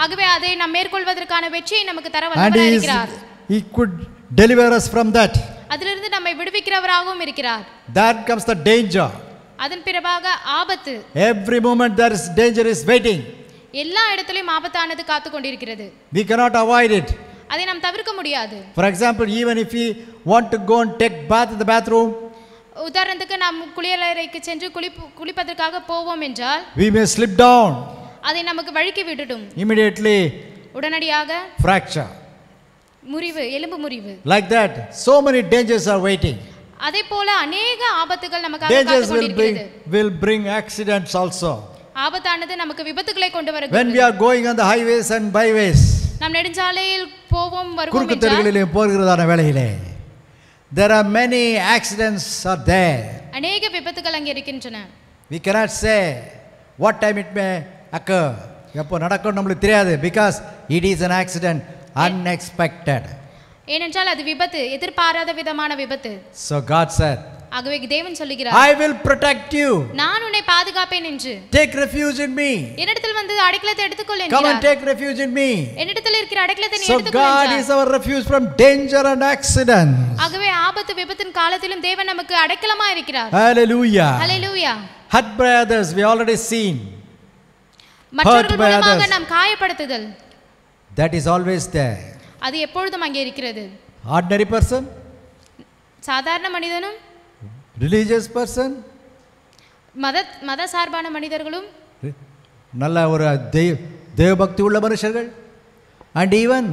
ஆகவே அதை நாம் மேற்கொள்வதற்கான வெற்றியை நமக்கு தர And வல்லவராய் இருக்கிறார். he could deliver us from that. அதிலிருந்து நம்மை விடுவிக்கிறவராகவும் இருக்கிறார். That comes the danger. அதன் பிறகாக ஆபத்து. Every moment there is danger is waiting. எல்லா இடத்திலும் ஆபத்தானது காத்து கொண்டிருக்கிறது. We cannot avoid it. அதை நாம் தவிர்க்க முடியாது. For example, even if we want to go and take bath in the bathroom, உதாரணத்துக்கு நாம் குளியலறைக்கு சென்று குளிப்பதற்காக போவோம் என்றால் we may slip down. அதை நமக்கு வழுக்கி விட்டுடும். Immediately உடனடியாக fracture. முறிவு, எலும்பு முறிவு. Like that, so many dangers are waiting. அதேபோல अनेक ஆபத்துகள் நமக்காக Dangers காத்துக் கொண்டிருக்கிறது. will bring accidents also. ஆபத்தானது நமக்கு விபத்துக்களை கொண்டு When வருகிறது. we are going on the highways and byways, நாம் நெடுஞ்சாலையில் போவோம் வருவோம் குறுக்கு என்றால் தெருகளிலே போகிறதான வேளையிலே, there are many accidents are there. अनेक விபத்துகள் அங்கே இருக்கின்றன. We cannot say what time it may occur. எப்போ நடக்கும் நம்மளுக்கு தெரியாது, because it is an accident, unexpected. ஏனென்றால் அது விபத்து, எதிர்பாராத விதமான விபத்து. So God said, ஆகவே தேவன் சொல்லுகிறார், I will protect you. நான் உன்னை பாதுகாப்பேன் என்று. Take refuge in me. என்னிடத்தில் வந்து அடைக்கலத்தை எடுத்துக்கொள் Come and என்கிறார். take refuge in me. என்னிடத்தில் இருக்கிற அடைக்கலத்தை நீ So எடுத்துக்கொள் God என்றார். is our refuge from danger and accident. ஆகவே ஆபத்து விபத்தின் காலத்திலும் தேவன் நமக்கு அடைக்கலமா இருக்கிறார். Hallelujah. Hallelujah. Hurt by others, we already seen. மற்றவர்கள் by மூலமாக others. நாம் காயப்படுத்துதல், That is always there. அது எப்பொழுதும் அங்கே இருக்கிறது. Ordinary person, சாதாரண மனிதனும் religious person, மத சார்பான மனிதர்களும் நல்ல ஒரு தேவபக்தி உள்ள மனுஷர்கள், and even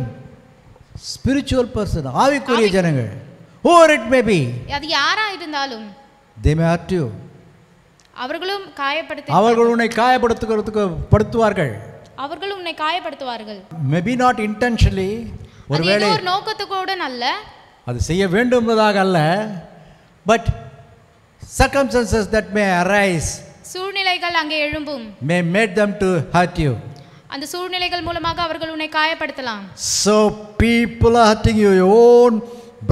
spiritual person, ஆவிக்குரிய ஜனங்கள், whoever it may be, அது யாரா இருந்தாலும் they may hurt you. அவர்களும் அவர்கள் உன்னை காயப்படுத்துவார்கள். அவர்களும் உன்னை காயப்படுத்துவார்கள். Maybe not intentionally, ஒருவேளை ஒரு நோக்கத்தோடு அல்ல, அது செய்ய வேண்டும்ன்றதாக அல்ல, but circumstances that may arise சூழ்நிலைகள் அங்கே எழும்பும், may make them to hurt you. அந்த சூழ்நிலைகள் மூலமாக அவர்கள் உன்னை காயப்படுத்தலாம். So people are hurting you, your own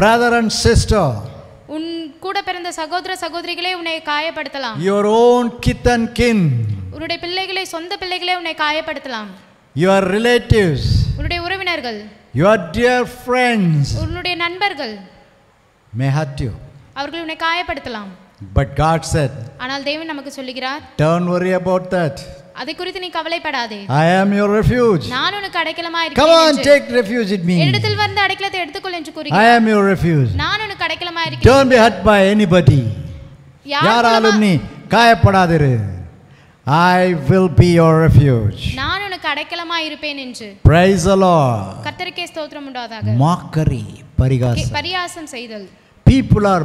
brother and sister, உன் கூட பிறந்த சகோதர சகோதரிகளே உன்னை காயப்படுத்தலாம். your own kith and kin, உன்னுடைய பிள்ளைகளே, சொந்த பிள்ளைகளே உன்னை காயப்படுத்தலாம். your relatives, உன்னுடைய உறவினர்கள், your dear friends உன்னுடைய நண்பர்கள் may hurt you. அவர்கள் உன்னை காயப்படுத்தலாம். But God said, ஆனால் தேவன் நமக்கு சொல்லுகிறார், don't worry about that. அதை குறித்து நீ கவலைப்படாதே, I am your refuge. நான் உனக்கு அடைக்கலமா Come on, இருக்கிறேன். take refuge in me. என்னிடத்தில் வந்து அடைக்கலத்தை எடுத்துக்கொள் என்று I கூறுகிறார். am your refuge. நான் உனக்கு அடைக்கலமா Don't இருக்கிறேன். be hurt by anybody. யாராலும் நீ காயப்படாதிரு. I will be your refuge. நான் உனக்கு அடைக்கலமா இருப்பேன் என்று. Praise the Lord. கர்த்தருக்கே ஸ்தோத்திரம் உண்டாவதாக. Mockery, பரிகாசம். பரியாசம் செய்தல். People are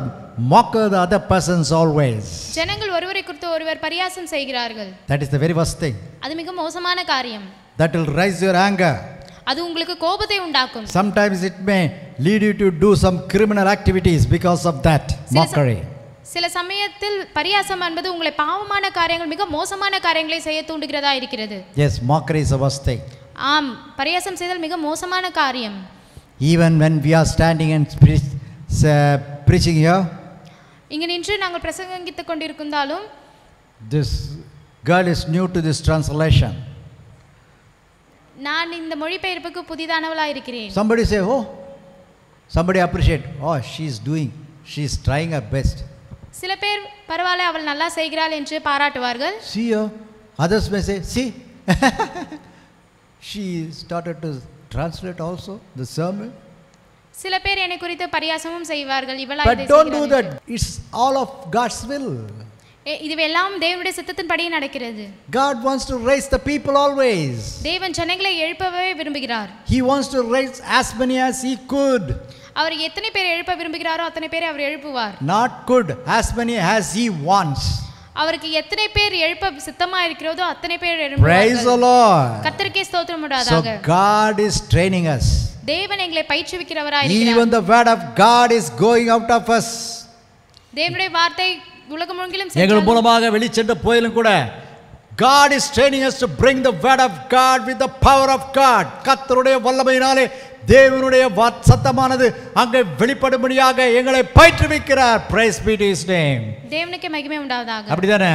mock the other persons always. ஜனங்கள் ஒருவரை குறித்து ஒருவர் பரியாசம் செய்கிறார்கள். That is the very worst thing. அது மிக மோசமான காரியம். That will raise your anger. அது உங்களுக்கு கோபத்தை உண்டாக்கும். Sometimes it may lead you to do some criminal activities because of that mockery. சில சமயத்தில் பரியாசம் என்பது உங்களை பாவமான காரியங்கள், மிக மோசமான காரியங்களை செய்ய தூண்டுகிறதா இருக்கிறது. Yes, mockery is the worst thing. ஆம், பரியாசம் செய்தல் மிக மோசமான காரியம். Even when we are standing and preaching here, இங்கு நின்று நாங்கள் பிரசங்கித்துக் கொண்டிருந்தாலும், this girl is new to this translation. நான் இந்த மொழிபெயர்ப்புக்கு புதிதானவளா இருக்கிறேன். Somebody say, oh, somebody appreciate, oh, she's trying her best. சில பேர் பரவாயில்லை, அவள் நல்லா செய்கிறாள் என்று பாராட்டுவார்கள். See her. Others may say, see, she started to translate also the sermon. சில பேர் என்னை குறித்து பரியாசமும் செய்வார்கள். இவளா But இதை don't do செய்கிறாள் that. It's all of God's will. இதுவெல்லாம் தேவனுடைய சித்தத்தின்படி நடக்கிறது. God wants to raise the people always. தேவன் ஜனங்களை எழுப்பவே விரும்புகிறார். He wants to raise as many as he could. அவர் எத்தனை பேர் எழுப்ப விரும்புகிறாரோ அத்தனை பேரை அவர் எழுப்புவார். Not could, as many as he wants. அவருக்கு எத்தனை பேர் எழுப்ப சித்தமா இருக்கிறதோ அத்தனை பேர் Praise எழுப்புவார்கள். the Lord. கர்த்தருக்கே ஸ்தோத்திரம் So உண்டாவதாக. God is training us. தேவன் எங்களை பயிற்றுவிக்கிறவராய் இருக்கிறார். Even the word of God is going out of us. தேவனுடைய வார்த்தை உலகம் முழுங்கிலும் எங்கள் சென்றாலும் மூலமாக வெளிச்சென்ற போயிலும் கூட God is training us to bring the word of God with the power of God. கர்த்தருடைய வல்லமையினாலே தேவனுடைய சத்தமானது அங்கே வெளிப்படும்படியாக எங்களை பயிற்றுவிக்கிறார். Praise be to his name. தேவனுக்கு மகிமை உண்டாவதாக. அப்படிதானே?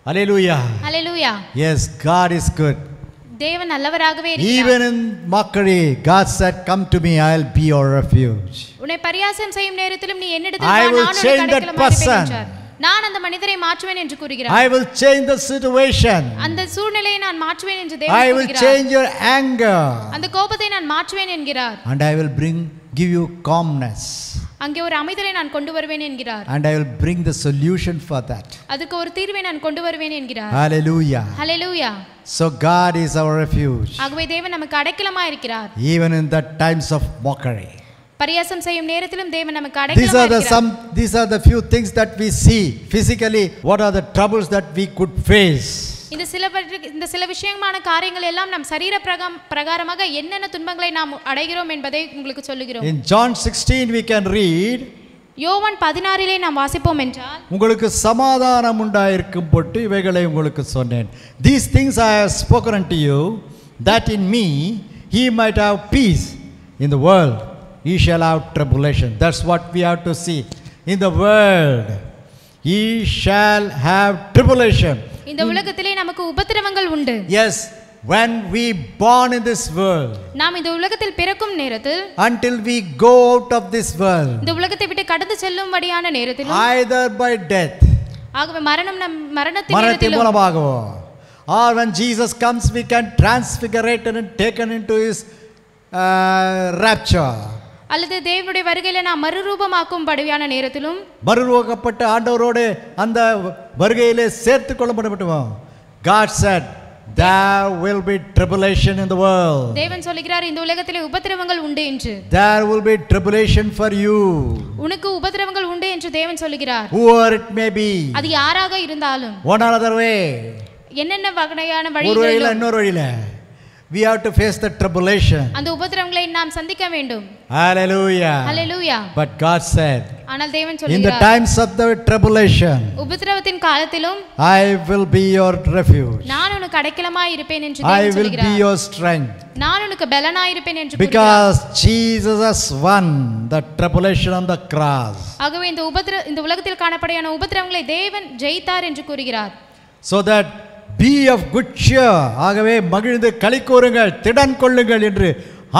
Hallelujah. Hallelujah. Yes, God is good. தேவன் நல்லவராகவே இருக்கிறார். Even in mockery, God said, come to me, I'll be your refuge. உன்னை பரியாசம் செய்யும் நேரத்திலும் நீ என்னிடத்தில் I வா, will நான் change உனக்கு that அடைக்கலமாக இருப்பேன் person. என்றார். நான் அந்த மனிதரை மாற்றுவேன் என்று கூறுகிறார். I will change the situation. அந்த சூழ்நிலையை நான் மாற்றுவேன் என்று I தேவன் will கூறுகிறார். change your anger. அந்த கோபத்தை நான் மாற்றுவேன் என்கிறார். And I will give you calmness. அங்கே ஒரு அமைதலை நான் கொண்டு வருவேன் என்கிறார். And I will bring the solution for that. அதுக்கு ஒரு தீர்வை நான் கொண்டு வருவேன் என்கிறார். Hallelujah. Hallelujah. So God is our refuge. ஆகவே தேவன் நமக்கு அடைக்கலமா இருக்கிறார். Even in the times of mockery. பரியாசம் செய்யும் நேரத்திலும் தேவன் நமக்கு These are அடைக்கலமாயிருக்கிறார். these are the few things that we see physically. What are the troubles that we could face? இந்த சில விஷயமான காரியங்கள் எல்லாம் நம் சரீர பிரகாரமாக என்னென்ன துன்பங்களை நாம் அடைகிறோம் என்பதை உங்களுக்கு சொல்லுகிறோம். In John 16 we can read, யோவான் 16 நாம் வாசிப்போம் என்றால், உங்களுக்கு சமாதானம் உண்டாயிருக்கும் பொட்டு இவைகளை உங்களுக்கு சொன்னேன். These things I have spoken unto you, that in me he might have peace. In the world ye shall have tribulation. That's what we have to see. In the world ye shall have tribulation. இந்த உலகத்திலே நமக்கு உபத்திரவங்கள் உண்டு. Yes, when we born in this world, நாம் இந்த உலகத்தில் பிறக்கும் நேரத்தில், until we go out of this world, இந்த உலகத்தை விட்டு கடந்து செல்லும்படியான நேரத்தில், either by death, ஆகவே மரணத்தின் மரணத்தின் நேரத்திலும், மூலமாகவோ, or when Jesus comes we can transfigurated and taken into his rapture, அல்லது தேவனுடைய வருகையில நாம் மறுரூபமாக்கும்படியான நேரத்திலும், மறுரூபக்கப்பட்ட ஆண்டவரோடு அந்த வருகையிலே சேர்த்து கொள்ளப்பட்டுவோம். God said there will be tribulation in the world. தேவன் சொல்கிறார் இந்த உலகத்திலே உபத்திரவங்கள் உண்டு என்று. There will be tribulation for you. உனக்கு உபத்திரவங்கள் உண்டு என்று தேவன் சொல்கிறார். Whoever it may be. அது யாராக இருந்தாலும், One another way. என்னென்ன வகையான ஒரு வழியில வழிகளிலும் இன்னொரு வழியில we have to face the tribulation. அந்த உபத்திரவங்களை நாம் சந்திக்க வேண்டும். Hallelujah. Hallelujah. But God said, ஆனால் தேவன் in the சொல்கிறார், times of the tribulation, உபத்திரவத்தின் காலத்திலும் I will be your refuge. நான் உனக்கு அடைக்கலமாய் இருப்பேன் என்று I தேவன் will be சொல்கிறார். your strength. நான் உனக்கு பலனாய் இருப்பேன் என்று கூறுகிறார். Because Jesus has won the tribulation on the cross. ஆகவே இந்த உலகத்தில் காணப்படையான உபத்திரவங்களை தேவன் ஜெயித்தார் என்று கூறுகிறார். So that be of good cheer. ஆகவே மகிழ்ந்து களிக்கூறுங்கள், திடன் கொள்ளுங்கள் என்று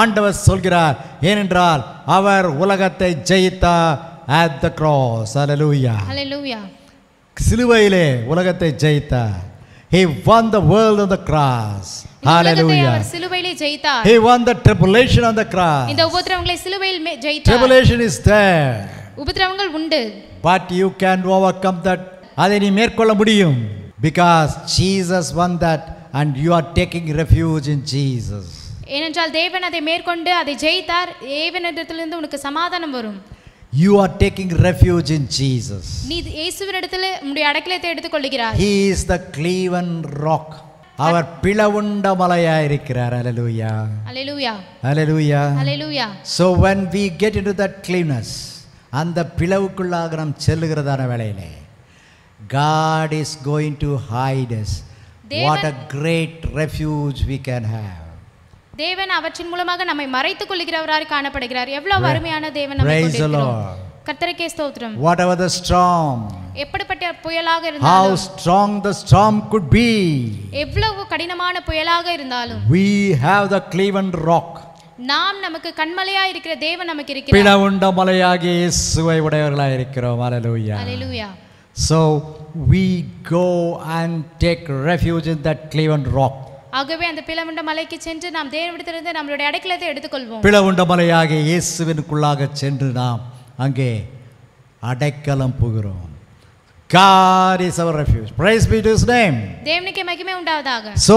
ஆண்டவர் சொல்கிறார். ஏனென்றால் அவர் உலகத்தை ஜெயித்தார் at the cross. Hallelujah. Hallelujah. சிலுவையிலே உலகத்தை ஜெயித்தார். He won the world on the cross. Hallelujah. அவர் சிலுவையிலே ஜெயித்தார். He won the tribulation on the cross. இந்த உபத்திரவங்களை சிலுவையில் ஜெயித்தார். Tribulation is there. உபத்திரவங்கள் உண்டு. But you can overcome that. அதை நீ மேற்கொள்ள முடியும். Because Jesus won that and you are taking refuge in Jesus. ஏனென்றால் தேவன் அதை மேற்கொண்டு அதை ஜெயித்தார். தேவனிடத்திலிருந்து உனக்கு சமாதானம் வரும். You are taking refuge in Jesus. நீ இயேசுவினிடத்தில் உன்னுடைய அடைக்கலத்தை எடுத்துக்கொள்கிறாய். He is the cleven rock. அவர் பிளவுண்ட மலையாய் இருக்கிறார். Hallelujah. Hallelujah. Hallelujah. Hallelujah. So when we get into that cleanness, அந்த பிளவுக்குள்ளாக நாம் செல்லுகிறதான வேளையிலே, God is going to hide us. What a great refuge we can have. தேவன் அவற்றின் மூலமாக நம்மை மறைத்துக் கொள்கிறவராய் காணப்படுகிறார். எவ்வளவு அருமையான தேவன் நம்மை Praise the கொண்டிருக்கிறார். Lord. கர்த்தருக்கே ஸ்தோத்திரம். Whatever the storm, எப்படிப்பட்ட புயலாக how இருந்தாலும், strong the storm could be, எவ்வளவு கடினமான புயலாக இருந்தாலும், we have the cleven rock. நாம் நமக்கு கண்மலையா இருக்கிற தேவன் நமக்கு இருக்கிறார். பிளவுண்ட மலையாகிய இயேசுவை உடையவர்களாய் இருக்கிறோம். Hallelujah. Hallelujah. So we go and take refuge in that cleven rock. ஆகவே அந்த பிளவுண்ட மலைக்கு சென்று நாம் தேவனிடத்திலிருந்து நம்மளுடைய அடைக்கலத்தை எடுத்துக்கொள்வோம். பிளவுண்ட மலையாகிய இயேசுவினுக்குள்ளாக சென்று நாம் அங்கே அடைக்கலம் புகுகிறோம். God is our refuge. Praise be to his name. தேவனுக்கே மகிமை உண்டாவதாக. So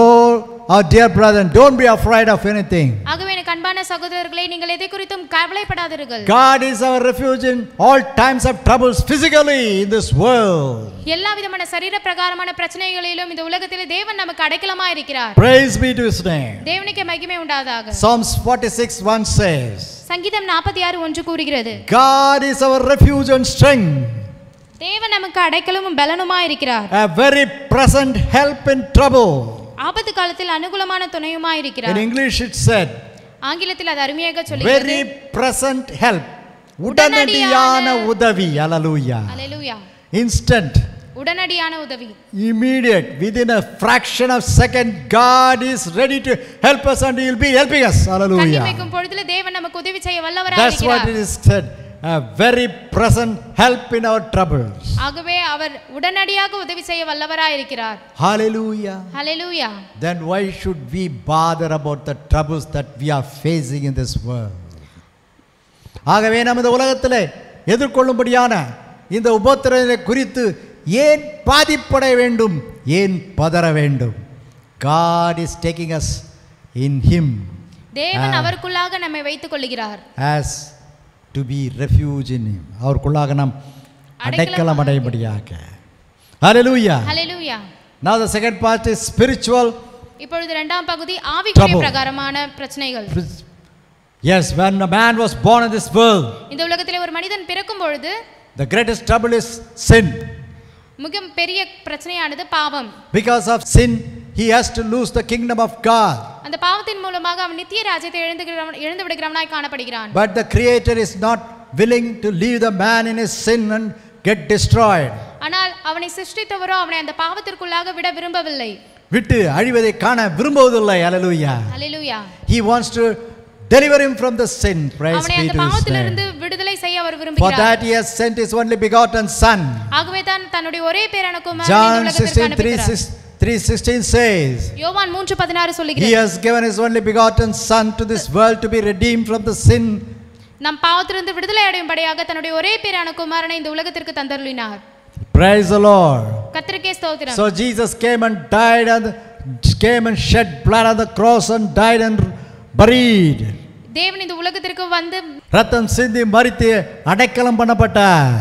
our dear brethren, don't be afraid of anything. ஆகவே எனக்கு அன்பான சகோதரர்களே, நீங்கள் எதை குறித்தும் கவலைப்படாதீர்கள். God is our refuge in all times of troubles physically in this world. எல்லா விதமான சரீர பிரகாரமான பிரச்சனைகளிலும் இந்த உலகத்தில் தேவன் நமக்கு அடைக்கலமா இருக்கிறார். Praise be to his name. தேவனுக்கே மகிமை உண்டாவதாக. Psalms 46:1 says, சங்கீதம் 46:1 கூறுகிறது, God is our refuge and strength, தேவன் நமக்கு அடைக்கலமும் பலனுமா இருக்கிறார். a very present help in trouble. ஆபத்து காலத்தில் அனுகூலமான துணையுமா In இருக்கிறார். English it said, ஆங்கிலத்தில் அது அருமையாக சொல்கிறது, very present help. உடனடியான உதவி. Hallelujah. Hallelujah. Instant, உடனடியான உதவி. immediate, within a fraction of second, God is ready to help us and he will be helping us. Hallelujah. கண்ணிமைக்கும் பொழுதிலே தேவன் நமக்கு உதவி செய்ய வல்லவராய் That's what இருக்கிறார். it is said. A very present help in our troubles. ஆகவே அவர் உடனடியாக உதவி செய்ய வல்லவராய் இருக்கிறார். Hallelujah. Hallelujah. Then why should we bother about the troubles that we are facing in this world? ஆகவே நாம் இந்த உலகத்திலே எதிர்கொள்ளும்படியான இந்த உபத்திரவங்களை குறித்து ஏன் பாதிப்படைய வேண்டும், ஏன் பதற வேண்டும்? God is taking us in him தேவன் அவருக்குள்ளாக நம்மை வைத்துக் கொள்கிறார். as to be refuge in him. அவருக்குள்ளாக நாம் அடைக்கலம் அடையும்படியாக. Hallelujah. Hallelujah. Now the second part is spiritual. இப்பொழுது இரண்டாம் பகுதி ஆவிக்குரிய பிரகாரமான பிரச்சனைகள். Yes, when a man was born in this world, இந்த உலகத்திலே ஒரு மனிதன் பிறக்கும் பொழுது the greatest trouble is sin. மிக பெரிய பிரச்சனையானது பாவம். Because of sin, he has to lose the kingdom of God. அந்த பாவத்தின் மூலமாக அவன் நித்திய ராஜ்யத்தை இழந்து விடுகிறவனாய் காணப்படுகிறான். But the creator is not willing to leave the man in his sin and get destroyed. ஆனால் அவனை சிருஷ்டித்தவரோ அவனை அந்த பாவத்திற்குள்ளாக விட விரும்பவில்லை. விட்டு அழிவதை காண விரும்புவதில்லை. Hallelujah. Hallelujah. He wants to deliver him from the sin. Praise அவனை be அந்த to his பாவத்திலிருந்து name. விடுதலை செய்ய அவர் For விரும்புகிறார். that he has sent his only begotten son. ஆகவே தான் தன்னுடைய ஒரே பேரான குமாரனை John இந்த உலகத்திற்கு அனுப்பினார். 16:3 says, யோவான் 3:16 he சொல்லுகிறார், has given his only begotten son to this world to be redeemed from the sin. நம் பாவத்திலிருந்து விடுதலை அடையும்படியாக தன்னுடைய ஒரே பேரான குமாரனை இந்த உலகத்திற்கு தந்தருளினார். Praise the Lord. கர்த்தருக்கே ஸ்தோத்திரம். So Jesus came and died and came and shed blood on the cross and died and buried. தேவன் இந்த உலகத்திற்கு வந்து ரத்தம் சிந்தி மரித்து அடைக்கலம் பண்ணப்பட்டார்.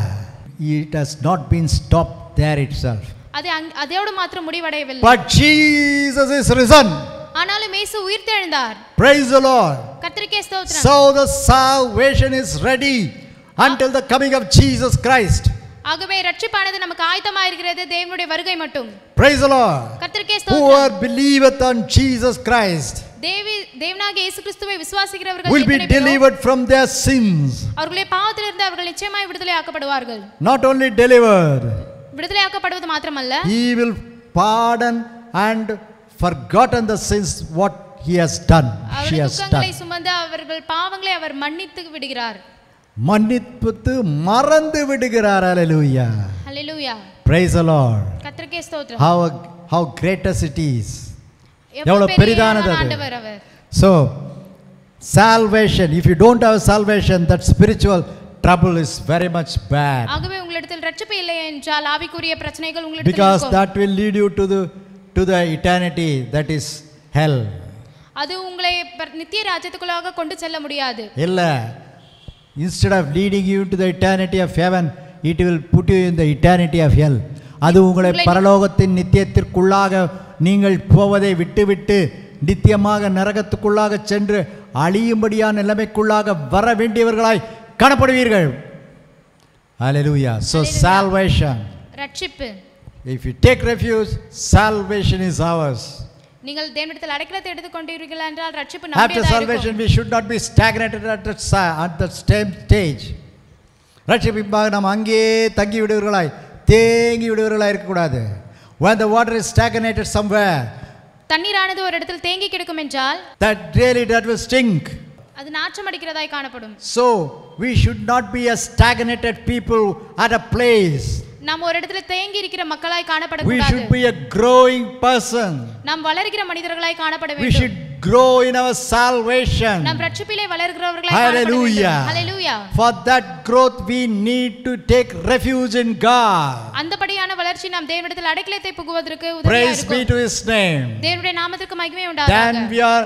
It has not been stopped there itself. அது அதோடு மாத்திரம் முடிவடையவில்லை. But Jesus is risen. ஆனாலும் இயேசு உயிர்த்தெழுந்தார். Praise the Lord. கர்த்தருக்கே ஸ்தோத்திரம். So the salvation is ready until the coming of Jesus Christ. ஆகவே ரட்சிப்பானது நமக்கு ஆயத்தமாக இருக்கிறது தேவனுடைய வருகை மட்டும். Praise the Lord. கர்த்தருக்கே Who ஸ்தோத்திரம். believeth on Jesus Christ தேவனாகிய இயேசு கிறிஸ்துவை விசுவாசிக்கிறவர்கள் will be delivered from their sins. அவர்களுடைய பாவத்திலிருந்து அவர்கள் நிச்சயமாய் விடுதலை ஆக்கப்படுவார்கள். Not only delivered, விடுதலை ஆக்கப்படுவது மாத்திரமல்ல, he will pardon and forgotten the sins what he has done. She அவருடைய has துக்கங்களை done. சுமந்து அவர்கள் பாவங்களை அவர் மன்னித்து விடுகிறார். மன்னித்து மறந்து விடுகிறார். Hallelujah. Hallelujah. Praise the Lord. கர்த்தருக்கே ஸ்தோத்திரம். How greatest it is. எவ்வளவு எவ்வளவு பெரிதானது அது. ஆண்டவர் அவர். So salvation, if you don't have salvation, that spiritual trouble is very much bad. ஆகவே உங்களிடத்தில் ரட்சிப்பு இல்லை என்றால் ஆவிக்குரிய பிரச்சனைகள் உங்களிடத்தில் Because இருக்கும். that will lead you to the eternity, that is hell. அது உங்களை நித்திய ராஜ்யத்துக்குள்ளாக கொண்டு செல்ல முடியாது. இல்ல, instead of leading you to the eternity of heaven, it will put you in the eternity of hell. அது உங்களை பரலோகத்தின் நித்தியத்திற்குள்ளாக நீங்கள் போவதை விட்டுவிட்டு நித்தியமாக நரகத்துக்குள்ளாக சென்று அழியும்படியான நிலைமைக்குள்ளாக வர வேண்டியவர்களாய் காணப்படுவீர்கள். Hallelujah. So salvation. ரட்சிப்பு. If you take refuge, salvation is ours. நீங்கள் தேவனிடத்தில் அடைக்கலத்தை எடுத்துக்கொண்டீர்கள் என்றால் ரட்சிப்பு After நம்முடையதாக salvation, இருக்கும். we should not be stagnated at that same stage. ரட்சிப்பாக நாம் அங்கே தங்கி விடுவர்களாய் தேங்கி விடுவர்களாய் இருக்கக்கூடாது. When the water is stagnated somewhere, தண்ணீரானது ஒரு இடத்தில் தேங்கி கிடக்கும் என்றால் that will stink. அது நாற்றம் அடிக்கிறதாய் காணப்படும். So we should not be a stagnated people at a place. நாம் ஒரு இடத்துல தேங்கி இருக்கிற மக்களாய் We காணப்படக்கூடாது. should be a growing person. நாம் வளர்கிற மனிதர்களாய் காணப்பட We வேண்டும். should grow in our salvation. நாம் ரட்சிப்பிலே வளர்கிறவர்களாய் Hallelujah. காணப்பட வேண்டும். ஹalleluya. For that growth we need to take refuge in God. அந்தபடியான வளர்ச்சி நாம் தேவனிடத்தில் அடைக்கலத்தை புகுவதற்கு உதவியாக Praise be இருக்கும். to his name. தேவனுடைய நாமத்திற்கு மகிமை Then உண்டாவதாக. we are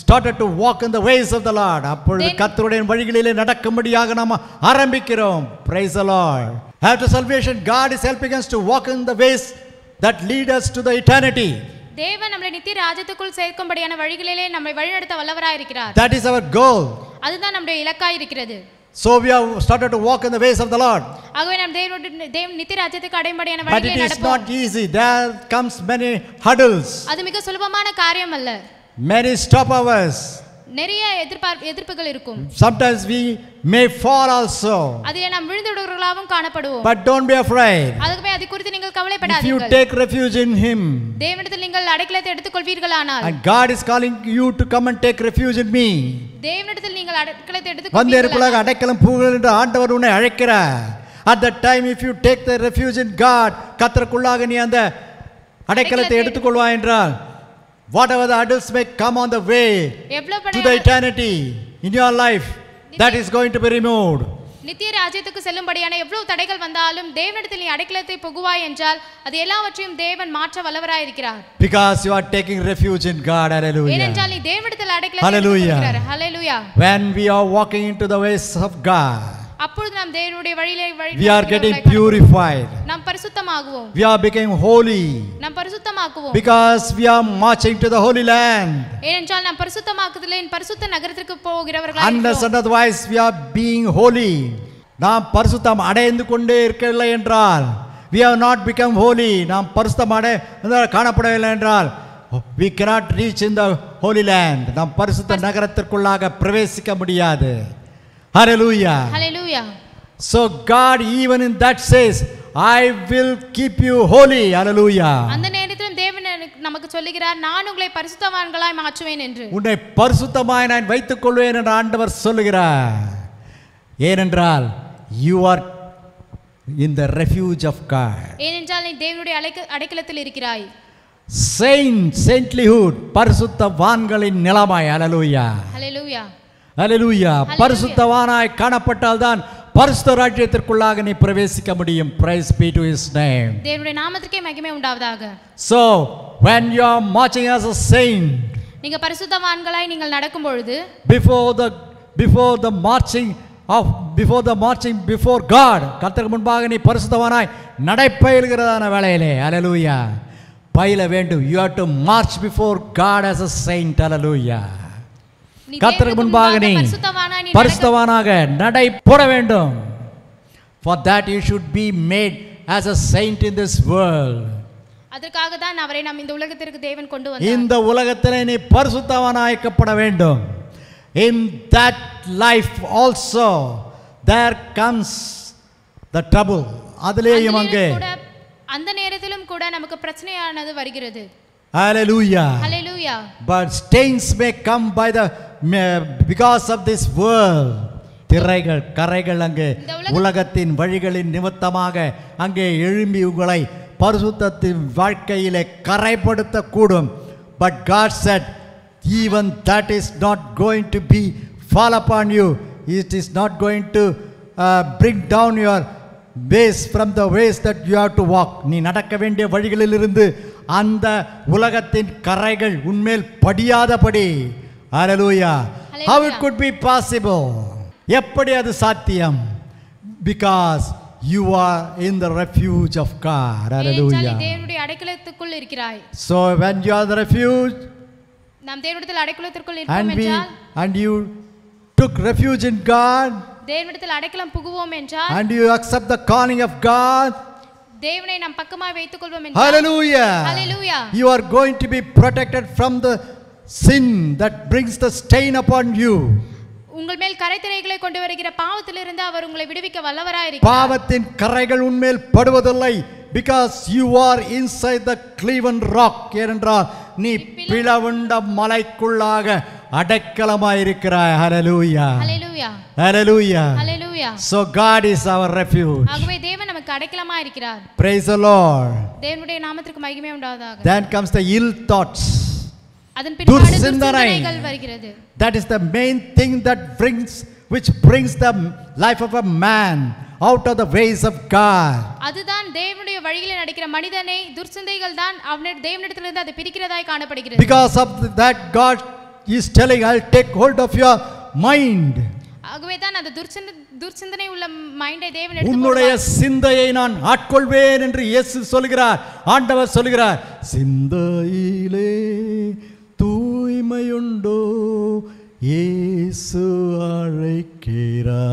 started to walk in the ways of the Lord. அப்பொழுது Then- கர்த்தருடைய வழிகளிலே நடக்கும்படியாக நாம் ஆரம்பிக்கிறோம். Praise the Lord. After salvation, God is helping us to walk in the ways that lead us to the eternity. தேவன் நம்மை நித்திய ராஜ்யத்துக்குள் சேர்க்கும்படியான வழிகளிலே நம்மை வழிநடத்த வல்லவராய் இருக்கிறார். That is our goal. அதுதான் நம்முடைய இலக்காய் இருக்கிறது. So we have started to walk in the ways of the Lord. ஆகவே நாம் தேவன் நித்திய ராஜ்யத்துக்கு அடையும்படியான But it வழிகளிலே is நடப்போம். not easy. There comes many hurdles, அது மிக சுலபமான காரியம் அல்ல. many stopovers. நிறைய எதிர்ப்புகள் இருக்கும். Sometimes we may fall also. அதிலே நாம் விழுந்து விடுகிறவர்களாகவும் காணப்படுவோம். But don't be afraid. அதுவே அது குறித்து நீங்கள் If you கவலைப்படாதீர்கள். take refuge in Him, தேவனிடத்தில் நீங்கள் அடைக்கலத்தை எடுத்துக்கொள்வீர்களானால் and God is calling you to come and take refuge in me. தேவனிடத்தில் நீங்கள் அடைக்கலத்தை வந்தேருக்குள்ளாக எடுத்துக்கொள்வீர்களானால் அடைக்கலம் புகுங்கள் என்று ஆண்டவர் உன்னை அழைக்கிறார். At that time, if you take the refuge in God, கர்த்தருக்குள்ளாக நீ அந்த அடைக்கலத்தை எடுத்துக்கொள்வாய் என்றால், whatever the hurdles may come on the way எவ்வளவு to the eternity in your life, that is going to be removed. நித்திய ராஜ்யத்துக்கு செல்லும்படியான எவ்வளவு தடைகள் வந்தாலும் தேவனிடத்தில் நீ அடைக்கலத்தை புகுவாய் என்றால் அது எல்லாவற்றையும் தேவன் மாற்ற வல்லவராய் இருக்கிறார். Because you are taking refuge in God. Hallelujah. ஏனென்றால் நீ தேவனிடத்தில் அடைக்கலத்தை Hallelujah. புகுகிறாய். Hallelujah. When we are walking into the ways of God, அப்பொழுது நாம் தேவனுடைய வழியிலே we are getting purified. நாம் பரிசுத்தமாகுவோம். We are becoming holy. நாம் பரிசுத்தமாகுவோம். Because we are marching to the holy land. ஏனென்றால் நாம் பரிசுத்தமாக்குதலே பரிசுத்த நகரத்திற்கு போகிறவர்களாய் Unless இருக்கிறோம். otherwise we are being holy. நாம் பரிசுத்தம் அடைந்து கொண்டே இருக்கவில்லை என்றால், we have not become holy. நாம் பரிசுத்தம் காணப்படவில்லை என்றால், we cannot reach in the holy land. நாம் பரிசுத்த நகரத்திற்குள்ளாக பிரவேசிக்க முடியாது. Hallelujah. Hallelujah. So God even in that says, I will keep you holy. Hallelujah. அந்த நேரத்திலும் தேவன் நமக்கு சொல்லுகிறார், நான் உங்களை பரிசுத்தவான்களாய் மாற்றுவேன் என்று. உன்னை பரிசுத்தமாய் நான் வைத்துக் கொள்வேன் என்று ஆண்டவர் சொல்லுகிறார். ஏனென்றால் you are in the refuge of God. ஏனென்றால் நீ தேவனுடைய அடைக்கலத்தில் இருக்கிறாய். Saintlyhood, பரிசுத்தவான்களின் நிலைமை. Hallelujah. Hallelujah. Hallelujah. பரிசுத்தவானாய் காணப்பட்டால் தான் பரிசுத்த ராஜ்யத்திற்குள்ளாக நீ பிரவேசிக்க முடியும். Praise be to his name. தேவனுடைய நாமத்திற்கே மகிமை உண்டாவதாக. So when you are marching as a saint, நீங்க பரிசுத்தவான்களாய் நீங்கள் நடக்கும் பொழுது, before the marching before God, கர்த்தருக்கு முன்பாக நீ பரிசுத்தவானாய் நடைபயில்கிறதான வேளையிலே, Hallelujah, பயில வேண்டும். You have to march before God as a saint. Hallelujah. கர்த்தருக்கு முன்பாக நீ பரிசுத்தவானாக நடை போட வேண்டும். For that you should be made as a saint in this world. அதற்காக தான் அவரை நாம் இந்த உலகத்திற்கு தேவன் கொண்டு வந்தார். இந்த உலகத்திலே நீ பரிசுத்தவானாக்கப்பட வேண்டும். In that life also there comes the trouble. அதிலேயும் அங்கே அந்த நேரத்திலும் கூட நமக்கு பிரச்சனையானது வருகிறது. Hallelujah. Hallelujah. But stains may come because of this world. திரைகள் கரைகள் அங்கே உலகத்தின் வழிகளின் நிமித்தமாக அங்கே எழும்பி உங்களை பரிசுத்தத்தின் வாழ்க்கையிலே கரைப்படுத்த கூடும். But God said, even that is not going to be fall upon you. It is not going to bring down your ways from the ways that you have to walk. நீ நடக்க வேண்டிய வழிகளிலிருந்து அந்த உலகத்தின் கரைகள் உன்மேல் படியாதபடி. Hallelujah. How it could be possible? எப்படி அது சாத்தியம்? Because you are in the refuge of God. Hallelujah. தேவனுடைய அடைக்கலத்துக்குள் இருக்கிறாய். So when you are the refuge, நாம் தேவனிடத்தில் அடைக்கலத்திற்குள் இருப்போம் என்றால், and you took refuge in God, தேவனிடத்தில் அடைக்கலம் புகுவோம் என்றால், and you accept the calling of God, தேவனை நாம் பக்கமாய் வைத்துக் கொள்வோம் என்றால், Hallelujah. Hallelujah. You are going to be protected from the sin that brings the stain upon you. உங்கள் மேல் கரைதிரைகளை கொண்டு வருகிற பாவத்திலிருந்து அவர் உங்களை விடுவிக்க வல்லவராய் இருக்கிறார். பாவத்தின் கரைகள் உன்மேல் படுவதில்லை. Because you are inside the cleven rock. ஏனென்றால் நீ பிளவுண்ட மலைக்குள்ளாக அடைக்கலமாய் இருக்கிறாய். Hallelujah. Hallelujah. Hallelujah. Hallelujah. So God is our refuge. ஆகவே தேவன் நமக்கு அடைக்கலமாய் இருக்கிறார். Praise the Lord. தேவனுடைய நாமத்திற்கு மகிமை உண்டாவதாக. Then comes the ill thoughts. அதன் பின்பாடு துர்சிந்தனைகள் வருகிறது. That is the main thing which brings the life of a man out of the ways of God. அதுதான் தேவனுடைய வழியிலே நடக்கிற மனிதனை துர்சிந்தைகள் தான் அவனுடைய தேவனிடத்திலிருந்து அது பிரிக்கிறதாய் காணப்படுகிறது. Because of that God is telling, I'll take hold of your mind. ஆகவே தான் அந்த துர்சிந்தனை உள்ள மைண்டை தேவன் எடுத்து உன்னுடைய சிந்தையை நான் ஆட்கொள்வேன் என்று இயேசு சொல்கிறார். ஆண்டவர் சொல்கிறார், சிந்தையிலே தூய்மையுண்டோ இயேசு அழைக்கிறார்,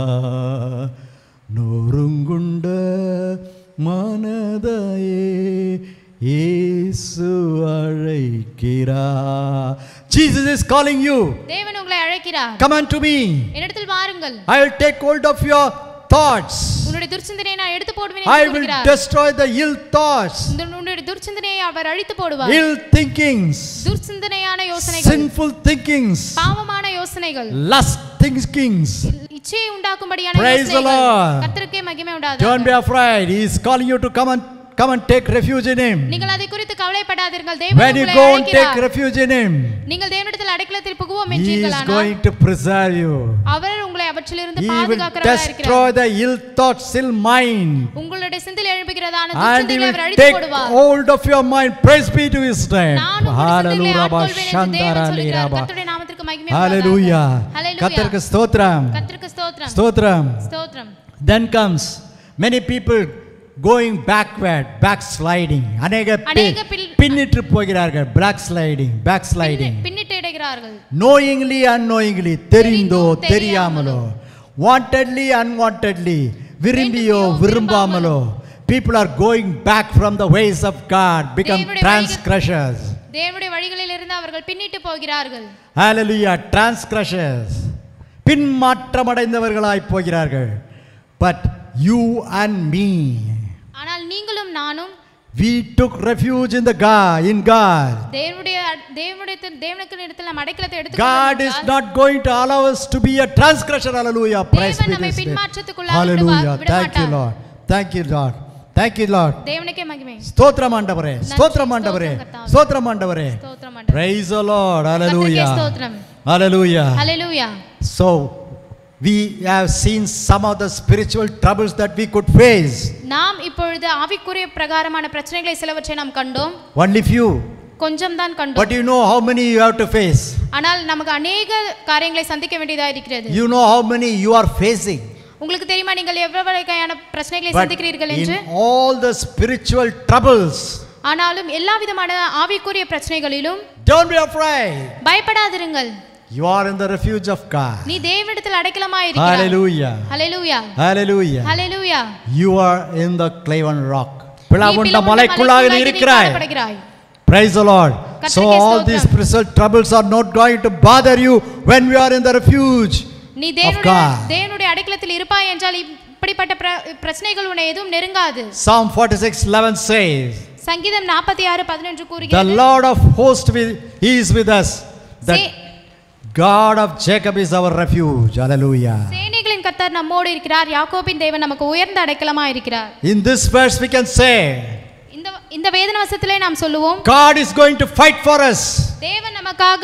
நொறுங்குண்ட மனதையே இயேசு அழைக்கிறார். Jesus is calling you. தேவன் உங்களை அழைக்கிறார். Come unto me. என்னிடத்தில் வாருங்கள். I will take hold of your thoughts. உன்னுடைய துர்சிந்தனையை நான் எடுத்து போடுவேன் I will destroy the ill thoughts. உன்னுடைய துர்சிந்தனையை அவர் அழித்து போடுவார். Ill thinkings. துர்சிந்தனையான யோசனைகள். Sinful thinkings. பாவமான யோசனைகள். Lust thinkings. இச்சையை உண்டாக்கும்படியான யோசனைகள். Praise the Lord. கர்த்தருக்கே மகிமை உண்டாவதாக. Don't be afraid. He is calling you to come and take refuge in him. நீங்கள் அதை குறித்து கவலைப்படாதீர்கள். தேவன் When you உங்களை go and அழைக்கிறார். take refuge in him, நீங்கள் தேவனிடத்தில் அடைக்கலத்தில் புகுவோம் He is என்றீர்களானால், going to preserve you. அவர் உங்களை அவற்றிலிருந்து He will பாதுகாக்கிறவராய் destroy இருக்கிறார். the ill thoughts, ill mind. உங்களுடைய சிந்தையில் எழுப்புகிறதான And He துர்ச்சிந்தைகளை will அவர் அழித்து take போடுவார். hold of your mind. Praise be to His name. நான் உங்களுடைய சிந்தைகளை Hallelujah. ஆட்கொள்வேன் என்று தேவன் Shandara சொல்கிறார். liraba. கர்த்தருடைய நாமத்திற்கு மகிமை Hallelujah. உண்டாவதாக. Hallelujah. கர்த்தருக்கு ஸ்தோத்திரம். கர்த்தருக்கு ஸ்தோத்திரம். ஸ்தோத்திரம். ஸ்தோத்திரம். Then comes many people going backward, backsliding. அநேக பின்னிட்டு போகிறார்கள். backsliding. பின்னிட்டு இடுகிறார்கள். knowingly unknowingly, தெரிந்தோ தெரியாமலோ, wantedly unwantedly, விரும்பியோ விரும்பாமலோ, people are going back from the ways of God, become transgressors. தேவனுடைய வழிகளில் இருந்து அவர்கள் பின்னிட்டு போகிறார்கள். Hallelujah. Transgressors, பின்மாற்றமடைந்தவர்களாய் போகிறார்கள். But you and me, ஆனால் நீங்களும் நானும், we took refuge in God. தேவனுக்கு இடத்தில் நாம் அடைக்கலத்தை God எடுத்துக்கொள்வோம். is not going to allow us to be a transgressor. Hallelujah. Praise be to நம்மை His name. பின்மாற்றத்துக்குள்ளாக Hallelujah. விட Thank you, மாட்டார். Lord. Thank you, Lord. Thank you, Lord. தேவனுக்கே மகிமை. ஸ்தோத்திரம் ஆண்டவரே, ஸ்தோத்திரம் ஆண்டவரே, ஸ்தோத்திரம் ஆண்டவரே. ஸ்தோத்திரம் ஆண்டவரே. Praise the Lord. கர்த்தருக்கே Hallelujah. ஸ்தோத்திரம். Hallelujah. Hallelujah. So we have seen some of the spiritual troubles that we could face. நாம் இப்பொழுது ஆவிக்குரிய பிரகாரமான பிரச்சனைகளை சிலவற்றை நாம் கண்டோம். Only few. கொஞ்சம் தான் கண்டோம். But you know how many you have to face. ஆனால் நமக்கு अनेक காரியங்களை சந்திக்க வேண்டியதா இருக்கிறது. You know how many you are facing. உங்களுக்கு தெரியுமா நீங்கள் எவ்வளவு வகையான பிரச்சனைகளை But சந்திக்கிறீர்கள் என்று? in all the spiritual troubles, ஆனாலும் எல்லா விதமான ஆவிக்குரிய பிரச்சனைகளிலும் don't be afraid. பயப்படாதிருங்கள். You are in the refuge of God. நீ தேவனிடத்தில் அடைக்கலமாய் இருக்கிறாய். Hallelujah. Hallelujah. Hallelujah. Hallelujah. You are in the claven rock. பிளவுண்ட மலைக்குள்ளாக நீ இருக்கிறாய். Praise the Lord. So all these spiritual troubles are not going to bother you when we are in the refuge நீ of God. தேவனுடைய அடைக்கலத்தில் இருப்பாய் என்றால் இப்படிப்பட்ட பிரச்சனைகள் உன்னை எதுவும் நெருங்காது. Psalm 46:11 says, சங்கீதம் 46:11 கூறுகிறது, The Lord of hosts He is with us. The God of Jacob is our refuge. Hallelujah. சேனைகளின் கர்த்தர் நம்மோடு இருக்கிறார். யாக்கோபின் தேவன் நமக்கு உயர்ந்த அடைக்கலமாய் இருக்கிறார். In this verse we can say, இந்த வேதவசனத்திலே நாம் சொல்லுவோம், God is going to fight for us. தேவன் நமக்காக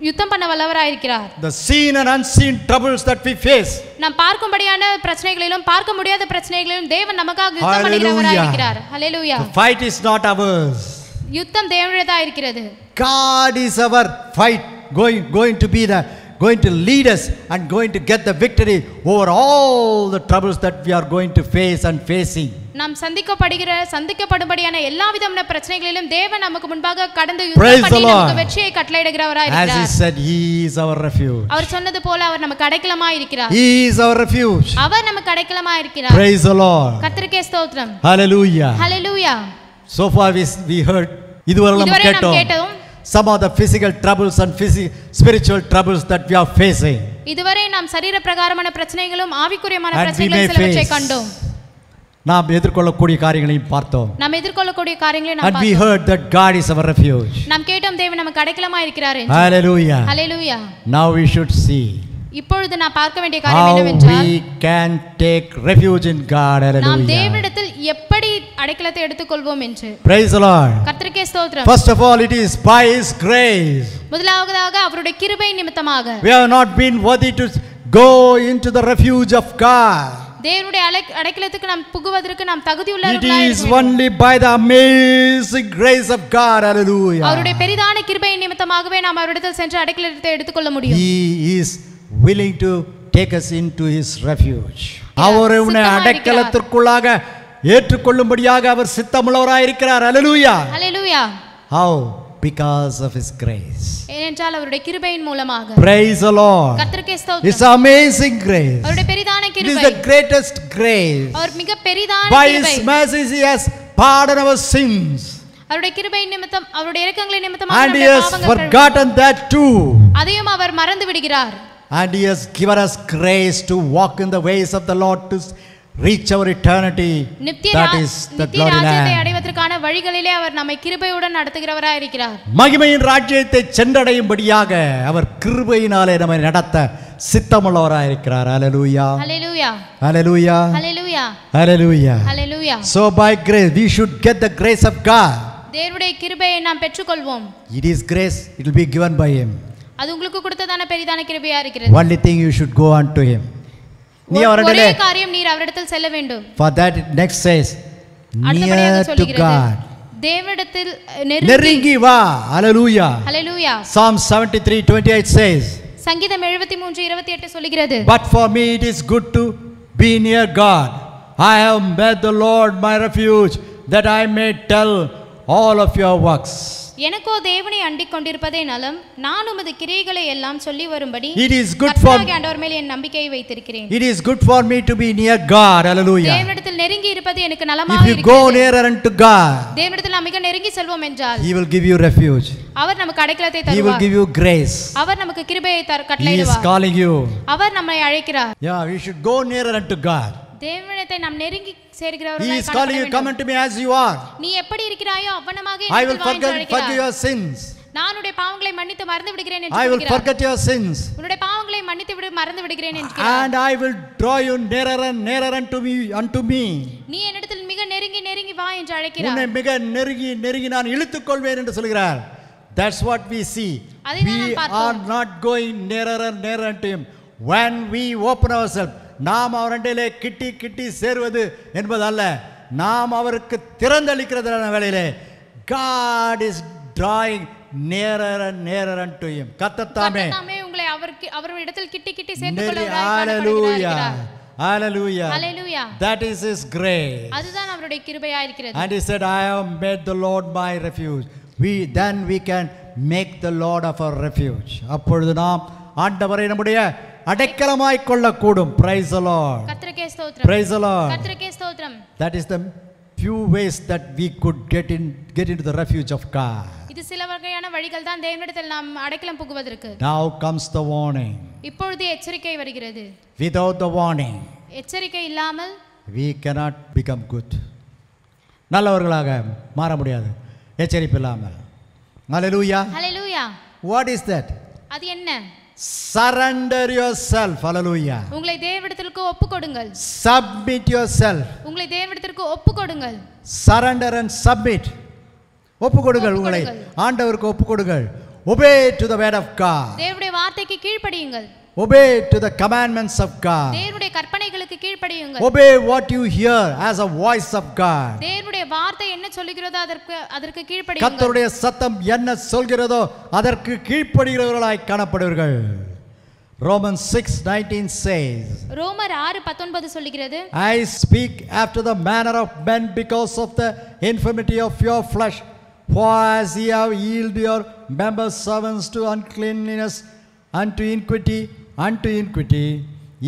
யுத்தம் பண்ண வல்லவராய் இருக்கிறார். The seen and unseen troubles that we face, நாம் பார்க்கும்படியான பிரச்சனைகளிலும் பார்க்க முடியாத பிரச்சனைகளிலும் தேவன் நமக்காக யுத்தம் பண்ணுகிறவராய் இருக்கிறார். ஹalleluya. The fight is not ours. யுத்தம் தேவனுடையதா இருக்கிறது. God is our fight, going to lead us and going to get the victory over all the troubles that we are going to face and facing. நாம் சந்திக்கப்படும்படியான எல்லா விதமான பிரச்சனைகளிலும் தேவன் நமக்கு முன்பாக கடந்து யுத்தம் பண்ணி நமக்கு வெற்றியை கட்டளையிடுகிறவராய் இருக்கிறார். As he said, he is our refuge. அவர் சொன்னது போல அவர் நமக்கு அடைக்கலமாய் இருக்கிறார். He is our refuge. அவர் நமக்கு அடைக்கலமாய் இருக்கிறார். Praise the Lord. கர்த்தருக்கே ஸ்தோத்திரம். Hallelujah. Hallelujah. So far we heard இதுவரை நாம் கேட்டோம் some of the physical troubles and spiritual troubles that we are facing. இதுவரை நாம் சரீர பிரகாரமான பிரச்சனைகளும் ஆவிக்குரியமான பிரச்சனைகளும் சிலவற்றை கண்டோம். நாம் எதிர்கொள்ளக்கூடிய காரியங்களையும் பார்த்தோம். நாம் எதிர்கொள்ளக்கூடிய காரியங்களை நாம் பார்த்தோம். And we heard that God is our refuge. நாம் கேட்டோம் தேவன் நமக்கு அடைக்கலமாய் இருக்கிறார் என்று. Hallelujah. Hallelujah. Now we should see இப்பொழுது நான் பார்க்க வேண்டிய காரியம் என்னவென்றால், we can take refuge in God. Hallelujah. நாம் தேவனிடத்தில் எப்படி அடைக்கலத்தை எடுத்துக்கொள்வோம் என்று. Praise the Lord. கர்த்தருக்கே ஸ்தோத்திரம். First of all, it is by His grace. முதலாவதாக அவருடைய கிருபை நிமித்தமாக. We have not been worthy to go into the refuge of God. தேவனுடைய அடைக்கலத்துக்கு நாம் புகுவதற்கு நாம் தகுதி உள்ளவர்களாய் இருக்கிறோம். It is only by the amazing grace of God. Hallelujah. அவருடைய பெரிதான கிருபை நிமித்தமாகவே நாம் அவரிடத்தில் சென்று அடைக்கலத்தை எடுத்துக்கொள்ள முடியும். He is willing to take us into His refuge. அவரை உன்னை அடைக்கலத்திற்குள்ளாக ஏற்றுக்கொள்ளும்படியாக அவர் சித்தமுள்ளவராய் இருக்கிறார். Hallelujah. Hallelujah. How? Because of His grace. ஏனென்றால் அவருடைய கிருபையின் மூலமாக. Praise the Lord. கர்த்தருக்கே ஸ்தோத்திரம். It's amazing grace. அவருடைய பெரிதான கிருபை. It is the greatest grace. அவர் மிக பெரிதான கிருபை. By His mercy He has pardoned our sins. அவருடைய கிருபை நிமித்தம் அவருடைய இரக்கங்களின் நிமித்தமாக And He has forgotten that too. அதையும் அவர் மறந்து விடுகிறார். And He has given us grace to walk in the ways of the Lord to reach our eternity. That is the glory land. அடைவதற்கான வழிகளிலே அவர் நம்மை கிருபையுடன் நடத்துகிறவராய் இருக்கிறார். மகிமையின் ராஜ்யத்தை சென்றடையும்படியாக அவர் கிருபையினாலே நம்மை நடத்த சித்தமுள்ளவராய் இருக்கிறார். Hallelujah. Hallelujah. Hallelujah. Hallelujah. Hallelujah. Hallelujah. So by grace we should get the grace of God. தேவனுடைய கிருபையை நாம் பெற்றுக்கொள்வோம். It is grace, it will be given by Him. அது உங்களுக்கு கொடுத்ததான பெரிதான கிருபையா இருக்கிறது. Only thing you should go unto him. நீ அவரிடத்திலே ஒரே காரியம் நீர் அவரிடத்தில் செல்ல வேண்டும். For that next says அடுத்தபடியாக near to சொல்கிறது God. தேவனிடத்தில் நெருங்கி வா. Hallelujah. ஹalleluya. Psalm 73:28 says, சங்கீதம் 73:28 சொல்கிறது, But for me it is good to be near God. I have made the Lord my refuge, that I may tell all of your works. எனக்கோ தேவனை அண்டிக் கொண்டிருப்பதே நலம், நான் உமது கிரியைகளை எல்லாம் சொல்லி வரும்படி It is good for கர்த்தராகிய ஆண்டவர் மேல் என் நம்பிக்கையை வைத்திருக்கிறேன். It is good for me to be near God. Hallelujah. தேவனிடத்தில் நெருங்கி இருப்பது எனக்கு If நலமாக you இருக்கிறது. go nearer unto God, தேவனிடத்தில் நாம் மிக நெருங்கி செல்வோம் என்றால் He will give you refuge. அவர் நமக்கு அடைக்கலத்தை He will தருவார். give you grace. அவர் நமக்கு கிருபையை He is கட்டளையிடுவார். calling you. அவர் நம்மை அழைக்கிறார். Yeah, we should go nearer unto God. தேவனிடத்தை நாம் நெருங்கி He சேர்கிறவர்களாய் is calling you, come unto me as you are. நீ எப்படி இருக்கிறாயோ அவ்வண்ணமாக I will என்னிடத்தில் வா என்று forgive அழைக்கிறார். your sins. நான் உன்னுடைய பாவங்களை மன்னித்து மறந்து விடுகிறேன் என்று I will சொல்கிறார். forget your sins. உன்னுடைய பாவங்களை மன்னித்து மறந்து விடுகிறேன் என்கிறார். And I will draw you nearer and nearer unto me. நீ என்னிடத்தில் மிக நெருங்கி நெருங்கி வா என்று அழைக்கிறார். உன்னை மிக நெருங்கி நெருங்கி நான் இழுத்துக் கொள்வேன் என்று சொல்கிறார். That's what we see. அதைதான் We நாம் பார்த்தோம். are not going nearer and nearer unto him. When we open ourselves, நாம் அவரண்டையிலே கிட்டி சேருவது என்பதல்ல, நாம் அவருக்கு திறந்தளிக்கிறதான வேளையிலே God is drawing nearer and nearer unto him. கர்த்தத்தாமே உங்களை அவரிடத்தில் கிட்டி சேர்த்துக் கொள்ளவராய் Hallelujah. காணப்படுகிறார். Hallelujah. Hallelujah. That is his grace. அதுதான் அவருடைய கிருபையா இருக்கிறது. And he said, I have made the Lord my refuge. Then we can make the Lord of our refuge. அப்பொழுது நாம் ஆண்டவரை நம்முடைய அடைக்கலமாய் கொள்ளக்கூடும். Praise the Lord. கர்த்தருக்கே ஸ்தோத்திரம். Praise the Lord. கர்த்தருக்கே ஸ்தோத்திரம். That is the few ways that we could get into the refuge of God. இது சில வகையான வழிகள் தான் தேவனிடத்தில் நாம் அடைக்கலம் புகுவதற்கு. Now comes the warning. இப்பொழுது எச்சரிக்கை வருகிறது. Without the warning, எச்சரிக்கை இல்லாமல் we cannot become good. நல்லவர்களாக மாற முடியாது எச்சரிப்பு இல்லாமல். Hallelujah. Hallelujah. What is that? அது என்ன? Surrender yourself. Hallelujah. உங்களை தேவனிடத்திற்கு ஒப்புக்கொடுங்கள். Submit yourself. உங்களை தேவனிடத்திற்கு ஒப்புக்கொடுங்கள். Surrender and submit. ஒப்புக்கொடுங்கள், உங்களை ஆண்டவருக்கு ஒப்புக்கொடுங்கள். Obey to the word of God. தேவனுடைய வார்த்தைக்கு கீழ்ப்படியுங்கள். Obey to the commandments of God. தேவனுடைய கற்பனைகளுக்கு கீழ்ப்படியுங்கள். Obey what you hear as a voice of God. தேவனுடைய வார்த்தை என்ன சொல்கிறதோ அதற்கு கீழ்ப்படியுங்கள். கர்த்தருடைய சத்தம் என்ன சொல்கிறதோ அதற்கு கீழ்ப்படிகிறவர்களாய் காணப்படுவீர்கள். Romans 6:19 says, ரோமர் 6:19 சொல்கிறது, I speak after the manner of men because of the infirmity of your flesh. For as ye have yielded your members servants to uncleanness, unto iniquity,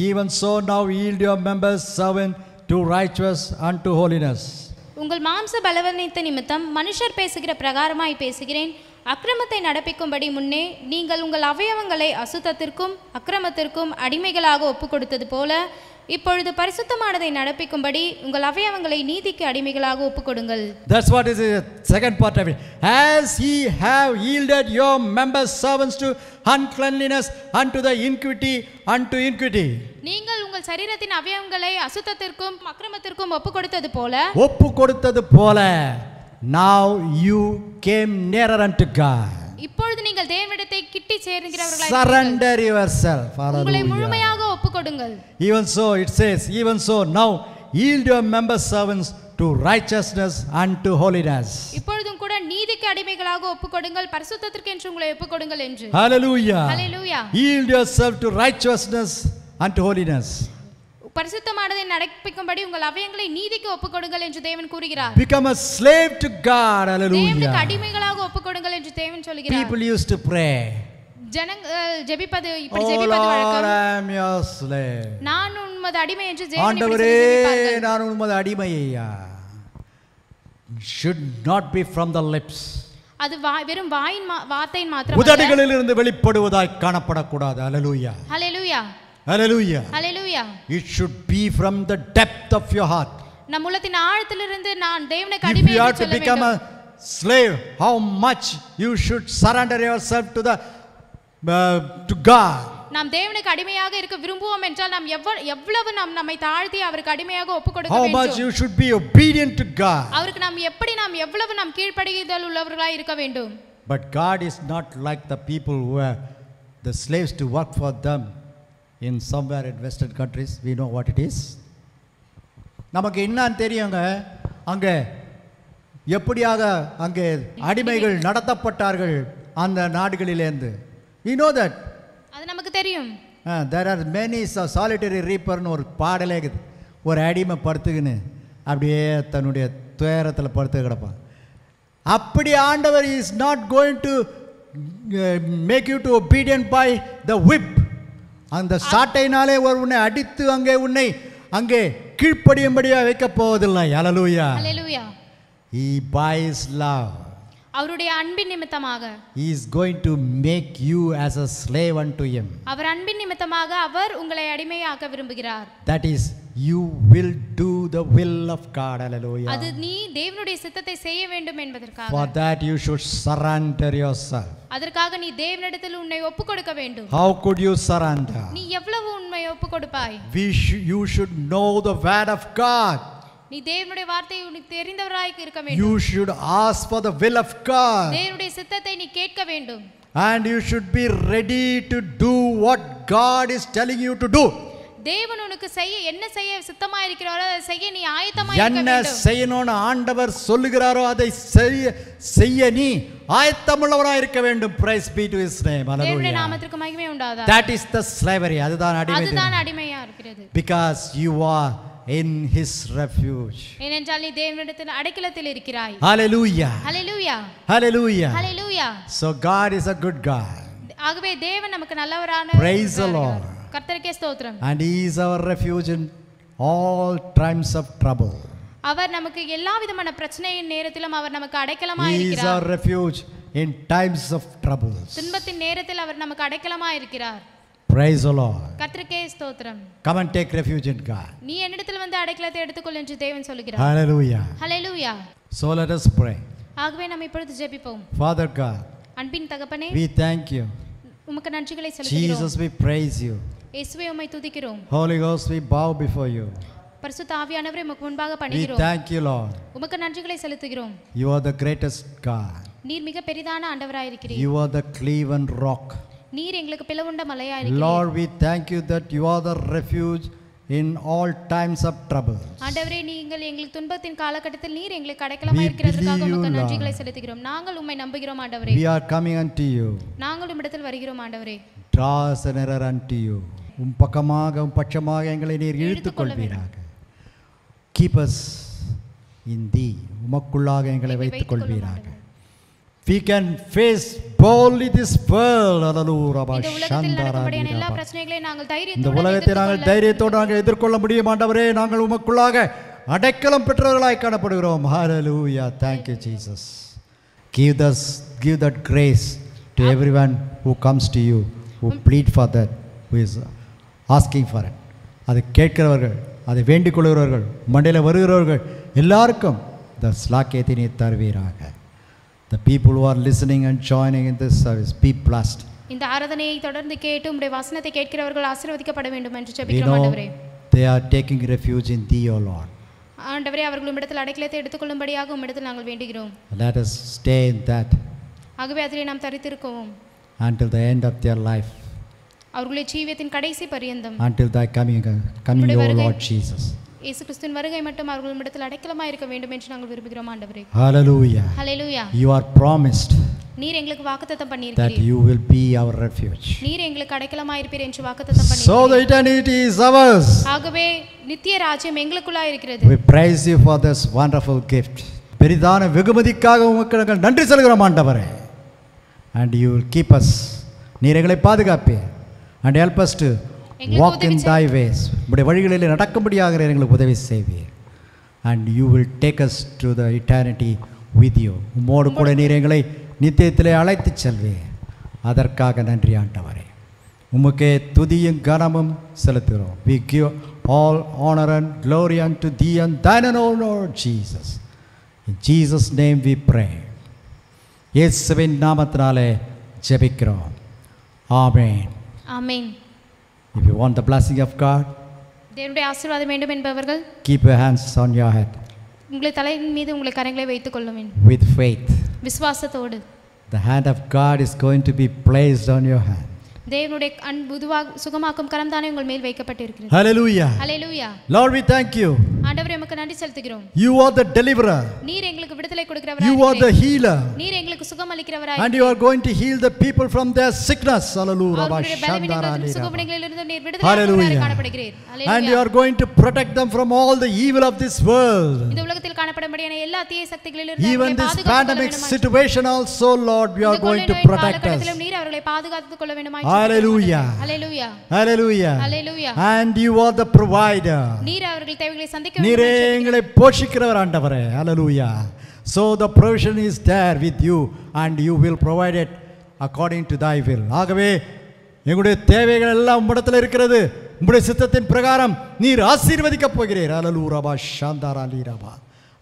even so now yield your members servants to righteousness, unto holiness. உங்கள் மாம்ச பலவீனத்தை நிமித்தம் மனுஷர் பேசுகிற பிரகாரமாய் பேசுகிறேன். அக்கிரமத்தை நடப்பிக்கும்படி முன்னே நீங்கள் உங்கள் அவயவங்களை அசுத்தத்திற்கும் அக்கிரமத்திற்கும் அடிமைகளாக ஒப்புக்கொடுத்தது போல இப்பொழுது பரிசுத்தமானதை நடப்பிக்கும்படி உங்கள் அவயவங்களை நீதிக்கு அடிமைகளாக ஒப்புக்கொடுங்கள். That's what is the second part of it. As ye have yielded your members servants to uncleanliness, unto the iniquity. நீங்கள் உங்கள் சரீரத்தின் அவயவங்களை அசுத்தத்திற்கும் அக்கிரமத்திற்கும் ஒப்புக்கொடுத்தது போல now you came nearer unto God. இப்பொழுது நீங்கள் தேவனிடத்தை கிட்டி சேர்கிறவர்களாய் Surrender yourself. உங்களை Hallelujah. முழுமையாக ஒப்புக்கொடுங்கள். Even so, it says, even so now yield your members servants to righteousness, unto holiness. இப்பொழுதும் கூட நீதிக்கு அடிமைகளாக ஒப்புக்கொடுங்கள், பரிசுத்தத்திற்கு என்று உங்களை ஒப்புக்கொடுங்கள் என்று. Hallelujah. Hallelujah. Yield yourself to righteousness, unto holiness. பரிசுத்தமானதை நடப்பிக்கும்படி உங்கள் அவயங்களை நீதிக்கு ஒப்புக்கொடுங்கள் என்று தேவன் கூறுகிறார். Become a slave to God. தேவனுக்கு Hallelujah. அடிமைகளாக ஒப்புக்கொடுங்கள் என்று தேவன் சொல்கிறார். People used to pray, ஜனங்கள் ஜெபிப்பது இப்படி Oh ஜெபிப்பது Lord, வழக்கம். I am your slave. நான் உமது அடிமை என்று தேவன் இப்படி ஆண்டவரே, ஜெபிப்பார்கள். நான் உமது அடிமையா. Should not be from the lips. அது வெறும் வாயின் வார்த்தையின் மாத்திரம். உதடுகளிலிருந்து வெளிப்படுவதாய் காணப்படக்கூடாது. Hallelujah. Hallelujah. Hallelujah. Hallelujah. It should be from the depth of your heart. நம் உள்ளத்தின் ஆழத்திலிருந்து நான் தேவனுக்கு If அடிமை you are என்று to சொல்ல become வேண்டும். a slave, how much you should surrender yourself to God. நாம் தேவனுக்கு அடிமையாக இருக்க விரும்புவோம் என்றால் நாம் எவ்வளவு நம்மை தாழ்த்தி அவருக்கு அடிமையாக ஒப்புக்கொடுக்க How வேண்டும். much you should be obedient to God. அவருக்கு நாம் எவ்வளவு கீழ்ப்படிதல் உள்ளவர்களாய் இருக்க வேண்டும். But God is not like the people who are the slaves to work for them in somewhere in western countries. We know what it is. நமக்கு என்னன்னு தெரியுங்க, அங்கே எப்படியாக அங்கே அடிமைகள் நடத்தப்பட்டார்கள் அந்த நாடுகளிலேருந்து. We know that. அது நமக்கு தெரியும். There are many solitary reaperன்னு ஒரு பாடலே இருக்குது. ஒரு அடிமை படுத்துக்கின்னு அப்படியே தன்னுடைய துயரத்தில் படுத்து கிடப்பான். அப்படி ஆண்டவர் is not going to make you to obedient by the whip. அந்த சாட்டையினாலே ஒரு உன்னை அடித்து அங்கே கீழ்ப்படியும்படியாக வைக்க போவதில்லை. ஹல்லேலூயா. ஹல்லேலூயா. He by his love, அவருடைய அன்பின் நிமித்தமாக, he is going to make you as a slave unto him. அவர் அன்பின் நிமித்தமாக அவர் உங்களை அடிமையாக்க விரும்புகிறார். That is, you will do the will of God. Hallelujah. அது நீ தேவனுடைய சித்தத்தை செய்ய வேண்டும் என்பதற்காக. For that you should surrender yourself. அதற்காக நீ தேவனிடத்தில் உன்னை ஒப்புக்கொடுக்க வேண்டும். How could you surrender? நீ எவ்வளவு உண்மை ஒப்புக்கொடுப்பாய்? You should know the word of God. நீ தேவனுடைய வார்த்தையை உனக்கு தெரிந்தவராய் இருக்க வேண்டும். You should ask for the will of God. தேவனுடைய சித்தத்தை நீ கேட்க வேண்டும். And you should be ready to do what God is telling you to do. தேவன் உனக்கு என்ன செய்ய சித்தமாய் இருக்கிறாரோ அதை செய்ய நீ ஆயத்தமாய் இருக்க வேண்டும். என்ன செய்யணும்னு ஆண்டவர் சொல்லுகிறாரோ அதை செய்ய நீ ஆயத்தமுள்ளவராய் இருக்க வேண்டும். Praise be to his name. Hallelujah. தேவனுடைய நாமத்திற்கு மகிமை உண்டாதா. That is the slavery. அதுதான் அடிமையா இருக்கிறது. Because you are in his refuge. ஏனென்றால் நீ தேவனிடத்தில் அடைக்கலத்தில் இருக்கிறாய். Hallelujah. Hallelujah. Hallelujah. Hallelujah. So God is a good God. ஆகவே தேவன் நமக்கு நல்லவரான. Praise the Lord. கர்த்தருக்கே ஸ்தோத்திரம். And he is our refuge in all times of trouble. அவர் நமக்கு எல்லா விதமான பிரச்சனையின் நேரத்திலும் அவர் நமக்கு அடைக்கலமாய் இருக்கிறார். He is our refuge in times of troubles. துன்பத்தின் நேரத்தில் அவர் நமக்கு அடைக்கலமாய் இருக்கிறார். Praise the Lord. கர்த்தருக்கே ஸ்தோத்திரம். Come and take refuge in God. நீ என்னிடத்தில் வந்து அடைக்கலத்தை எடுத்துக்கொள் என்று தேவன் சொல்கிறார். Hallelujah. Hallelujah. So let us pray. ஆகவே நாம் இப்பொழுது ஜெபிப்போம். Father God, அன்பின் தகப்பனே, we thank you. உமக்கு நன்றிகளை செலுத்துகிறோம். Jesus, we praise you. இயேசுவே உம்மை துதிக்கிறோம். Holy Ghost, we bow before you. பரிசுத்த ஆவியானவரே உமக்கு முன்பாக We பணிகிறோம். thank you, Lord. உமக்கு நன்றிகளை செலுத்துகிறோம். You are the greatest God. நீர் மிக பெரிதான ஆண்டவராய் இருக்கிறீர். You are the cleven rock. நீர் எங்களுக்கு பிளவுண்ட மலையாய் இருக்கிறீர். Lord, we thank you that you are the refuge in all times of trouble. ஆண்டவரே, நீங்கள் எங்களுக்கு துன்பத்தின் காலகட்டத்தில் நீர் எங்களுக்கு அடைக்கலமாய் இருக்கிறதற்காக உமக்கு நன்றிகளை செலுத்துகிறோம். நாங்கள் உம்மை நம்புகிறோம் ஆண்டவரே. We are coming unto you. நாங்கள் உம்மிடத்தில் வருகிறோம் ஆண்டவரே. Draw us nearer unto you. பக்கமாக பட்சமாக எங்களை நீர் இழுத்துக் கொள்வீராக. Keep us in thee. உமக்குள்ளாக எங்களை வைத்துக் கொள்வீராக. We can face boldly this world. இந்த உலகத்தை நாங்கள் தைரியத்தோடு நாங்கள் எதிர்கொள்ள முடியும் ஆண்டவரே. நாங்கள் உமக்குள்ளாக அடைக்கலம் பெற்றவர்களாய் காணப்படுகிறோம். Hallelujah. Thank you, Jesus. Give that grace to everyone who comes to you, who plead for that, who is asking for it. அதை கேட்கிறவர்கள், அதை வேண்டிக் கொள்கிறவர்கள், மண்டையில் வருகிறவர்கள் எல்லாருக்கும் இந்த ஸ்லாக்கியத்தை நீ தருவீராக. The people who are listening and joining in this service, be blessed. இந்த ஆராதனையை தொடர்ந்து கேட்டு உம்முடைய வசனத்தை கேட்கிறவர்கள் ஆசீர்வதிக்கப்பட வேண்டும் என்று ஜெபிக்கிறோம் ஆண்டவரே. They are taking refuge in thee, O Lord. ஆண்டவரே, அவர்கள் உம்மிடத்தில் அடைக்கலத்தை எடுத்துக்கொள்ளும்படியாக உம்மிடத்தில் நாங்கள் வேண்டுகிறோம். Let us stay in that ஆகவே அதிலே நாம் தரித்திருக்கவும் until the end of their life. அவர்களுடைய ஜீவியத்தின் கடைசி பரியந்தம். Until thy coming, O Lord Jesus. இயேசு கிறிஸ்துவின் வருகை மட்டும் அவர்கள் உம்மிடத்தில் அடைக்கலமாய் இருக்க வேண்டும் என்று நாங்கள் விரும்புகிறோம் ஆண்டவரே. Hallelujah. Hallelujah. You are promised நீர் எங்களுக்கு வாக்குத்தத்தம் that பண்ணியிருக்கிறீர். you will be our refuge. நீர் எங்களுக்கு அடைக்கலமாய் இருப்பீர் என்று வாக்குத்தத்தம் So பண்ணியிருக்கிறீர். the eternity is ours. ஆகவே நித்திய ராஜ்யம் எங்களுக்குள்ளாய் இருக்கிறது. We praise you for this wonderful gift. பெரிதான வெகுமதிக்காக உமக்கு நாங்கள் நன்றி சொல்கிறோம் ஆண்டவரே. And you will keep us. நீர் எங்களை பாதுகாப்பீர். And help us to walk in thy ways. உம்முடைய வழிகளில் நடக்கும்படியாக எங்களுக்கு உதவி செய்வீர். And you will take us to the eternity with you. உம்மோடு கூட நீர் எங்களை நித்தியத்திலே அழைத்துச் செல்வீர். அதற்காக நன்றி ஆண்டவரே. உமக்கே துதியும் கனமும் செலுத்துகிறோம். We give all honor and glory unto thee and thine alone, Lord Jesus. In Jesus' name we pray. இயேசுவின் நாமத்தினாலே ஜெபிக்கிறோம். ஆமென். ஆமென். If you want the blessing of God, தேவனுடைய ஆசீர்வாதம் வேண்டும் என்பவர்கள் keep your hands on your head உங்கள் தலையின் மீது உங்கள் கரங்களை வைத்துக் கொள்ளுவேன். with faith. விசுவாசத்தோடு. The hand of God is going to be placed on your hand. தேவனுடைய சுகமாக்கும் கரம் தானே உங்கள் மேல் வைக்கப்பட்டிருக்கிறது. Hallelujah. Hallelujah. Lord, we thank you. ஆண்டவரே உமக்கு நன்றி செலுத்துகிறோம். You are the deliverer. நீர் எங்களுக்கு விடுதலை கொடுக்கிறவராய் You are the healer. நீர் எங்களுக்கு சுகம் அளிக்கிறவராய் And you are going to heal the people from their sickness. Hallelujah. அவர்களுடைய பலவீனங்களிலிருந்து சுகவீனங்களிலிருந்து நீர் விடுதலை Hallelujah. கொடுக்கிறவராய் காணப்படுகிறீர். And you are going to protect them from all the evil of this world. இந்த உலகத்தில் காணப்படும்படியான எல்லா தீய சக்திகளிலிருந்து Even this pandemic situation also, Lord, we are going to protect us. நீர் அவர்களை பாதுகாத்துக் கொள்ள வேண்டுமாய். Hallelujah. Hallelujah. Hallelujah. Hallelujah. And you are the provider. நீர் அவர்கள் தேவைகளை சந்திக்க நீரே எங்களை போஷிக்கிறவர் ஆண்டவரே. Hallelujah. So the provision is there with you and you will provide it according to thy will. ஆகவே எங்களுடைய தேவைகள் எல்லாம் உம்மிடத்தில் இருக்கிறது. உம்முடைய சித்தத்தின் பிரகாரம் நீர் ஆசீர்வதிக்கப் போகிறீர். Hallelujah. Rabba Shandara Liraba.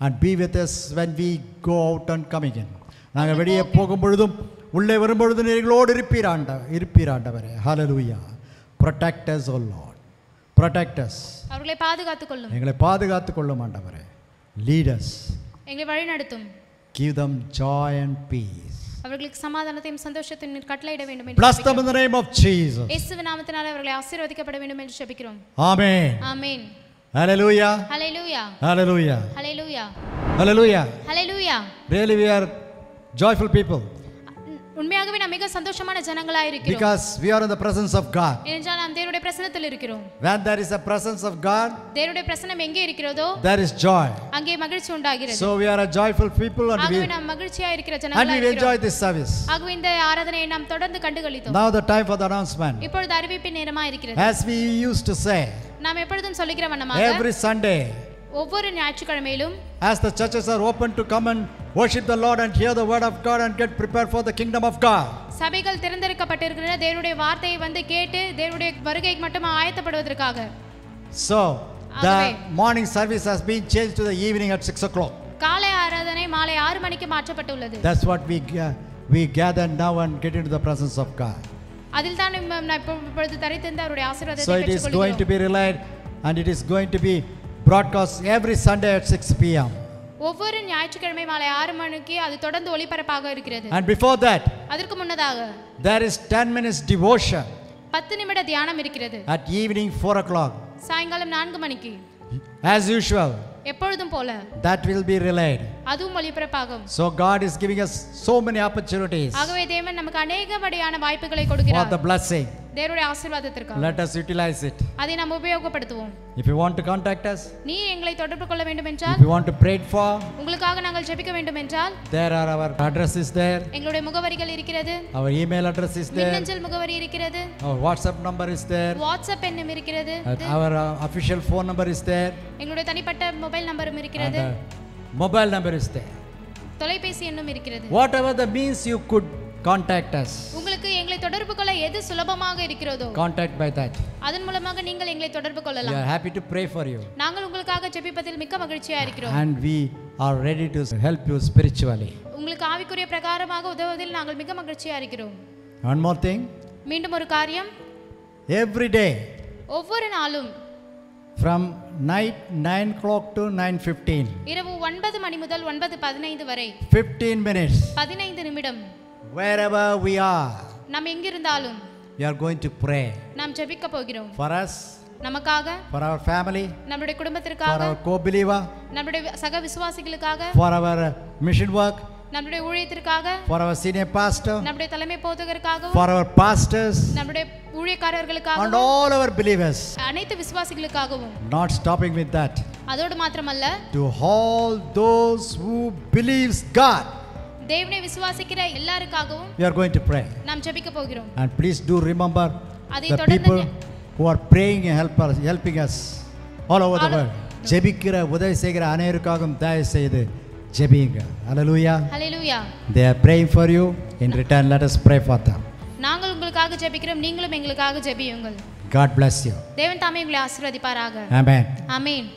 And be with us when we go out and coming in. நாங்கள் வெளியே போகும் பொழுதும் உள்ளே வரும் பொழுதும் நீங்களோடு இருப்பீர் ஆண்டவரே. Hallelujah. Protect us, O Lord. Protect us. அவர்களை பாதுகாத்துக் கொள்ளும். எங்களை பாதுகாத்துக் கொள்ளும் ஆண்டவரே. Lead us. எங்களை வழிநடத்தும். Give them joy and peace. அவர்களுக்கு சமாதானத்தையும் சந்தோஷத்தையும் நீர் கட்டளையிட வேண்டும் என்று Bless them in the name of Jesus. இயேசுவின் நாமத்தினாலே அவர்களை ஆசீர்வதிக்கப்பட வேண்டும் என்று ஜெபிக்கிறோம். Amen. Amen. Hallelujah. Hallelujah. Hallelujah. Hallelujah. Hallelujah. Hallelujah. Really we are joyful people உண்மையாகவே நாம் மிக சந்தோஷமான ஜனங்களாய் இருக்கிறோம். because we are in the presence of God. ஏனென்றால் நாம் தேவனுடைய பிரசன்னத்தில் இருக்கிறோம். When there is a presence of God, தேவனுடைய பிரசன்னம் எங்கே இருக்கிறதோ there is joy. அங்கே மகிழ்ச்சி உண்டாகிறது. So we are a joyful people and ஆகவே நாம் மகிழ்ச்சியாக இருக்கிற we ஜனங்களாய் enjoy இருக்கிறோம். this service. ஆகவே இந்த ஆராதனையை நாம் தொடர்ந்து கண்டுகளித்தோம். Now the time for the announcement. இப்பொழுது அறிவிப்பின் நேரமாக இருக்கிறது. As we used to say, நாம் எப்பொழுதும் சொல்லுகிற வண்ணமாக every Sunday, ஒவ்வொரு ஞாயிற்றுக்கிழமையிலும் as the churches are open to come and worship the Lord and hear the word of God and get prepared for the kingdom of God. சபைகள் திறந்திருக்கப்பட்டிருக்கின்றன தேவனுடைய வார்த்தையை வந்து கேட்டு தேவனுடைய வருகைக்கு மட்டும் ஆயத்தப்படுவதற்காக. So the morning service has been changed to the evening at 6 o'clock. காலை ஆராதனை மாலை 6 மணிக்கு மாற்றப்பட்டுள்ளது. That's what we gather now and get into the presence of God. அதில் தான் நாம் இப்பொழுது தரித்திருந்த அவருடைய ஆசீர்வாதத்தை So it is going to be relayed and it is going to be broadcast every Sunday at 6 p.m. ஒவ்வொரு ஞாயிற்றுக்கிழமை மாலை 6 மணிக்கு அது தொடர்ந்து ஒளிபரப்பாக இருக்கிறது. And before that, அதற்கு முன்னதாக there is 10 minutes devotion 10 நிமிட தியானம் இருக்கிறது. at evening 4 o'clock. சாயங்காலம் 4 மணிக்கு As usual, எப்பொழுதும் போல that will be relayed. அதுவும் ஒளிபரப்பாகும். So God is giving us so many opportunities ஆகவே தேவன் நமக்கு அநேகப்படியான வாய்ப்புகளை for கொடுக்கிறார். the blessing. தேவனுடைய ஆசீர்வாதத்திற்காக. Let us utilize it. அதை நாம் உபயோகப்படுத்துவோம். If you want to contact us, நீ எங்களை தொடர்பு கொள்ள வேண்டும் என்றால், if you want to pray for, உங்களுக்காக நாங்கள் ஜெபிக்க வேண்டும் என்றால், there are our addresses there. எங்களுடைய முகவரிகள் இருக்கிறது. Our email address is there. மின்னஞ்சல் முகவரி இருக்கிறது. Our WhatsApp number is there. WhatsApp எண்ணும் இருக்கிறது. Our official phone number is there. எங்களுடைய தனிப்பட்ட மொபைல் நம்பரும் இருக்கிறது. And mobile number is there. தொலைபேசி எண்ணும் இருக்கிறது. Whatever the means you could contact us. உங்களுக்கு எங்களை தொடர்பு கொள்ள எது சுலபமாக இருக்கிறதோ Contact by that. அதன் மூலமாக நீங்கள் எங்களை தொடர்பு We கொள்ளலாம். are happy to pray for you. நாங்கள் உங்களுக்காக ஜெபிப்பதில் மிக்க மகிழ்ச்சியாக இருக்கிறோம். And we are ready to help you spiritually. உங்களுக்கு ஆவிக்குரிய பிரகாரமாக உதவுவதில் நாங்கள் மிக மகிழ்ச்சியாக இருக்கிறோம். One more thing. மீண்டும் ஒரு காரியம், Every day ஒவ்வொரு நாளும் from night 9 o'clock to 9:15. இரவு 9 மணி முதல் 9:15 வரை 15 minutes. 15 நிமிடம் Wherever we are, நாம் எங்கிருந்தாலும் we are going to pray நாம் ஜெபிக்க போகிறோம். for us, நமக்காக, for our family, நம்முடைய for குடும்பத்திற்காக, our co-believer, நம்முடைய சக விசுவாசிகளுக்காக, for our mission work, நம்முடைய ஊழியத்திற்காக, for our senior pastor, நம்முடைய தலைமை போதகருக்காகவும், for our pastors, நம்முடைய and ஊழியக்காரர்களுக்காகவும், all our believers. அனைத்து விசுவாசிகளுக்காகவும். Not stopping with that. அதோடு மாத்திரமல்ல, To all those who believes God, தேவனை விசுவாசிக்கிற எல்லாருக்காகவும் we are going to pray. நாம் ஜெபிக்க போகிறோம். And please do remember அதை the தொடர்ந்து people who are praying and helping us all over the world. ஜெபிக்கிற உதவி செய்கிற அனைவருக்காகவும் தயவு செய்து ஜெபியுங்க. Hallelujah. Hallelujah. They are praying for you. In return, let us pray for them. நாங்கள் உங்களுக்காக ஜெபிக்கிறோம், நீங்களும் எங்களுக்காக ஜெபியுங்கள். God bless you. தேவன் தாமே உங்களை ஆசீர்வதிப்பாராக. Amen. ஆமென்.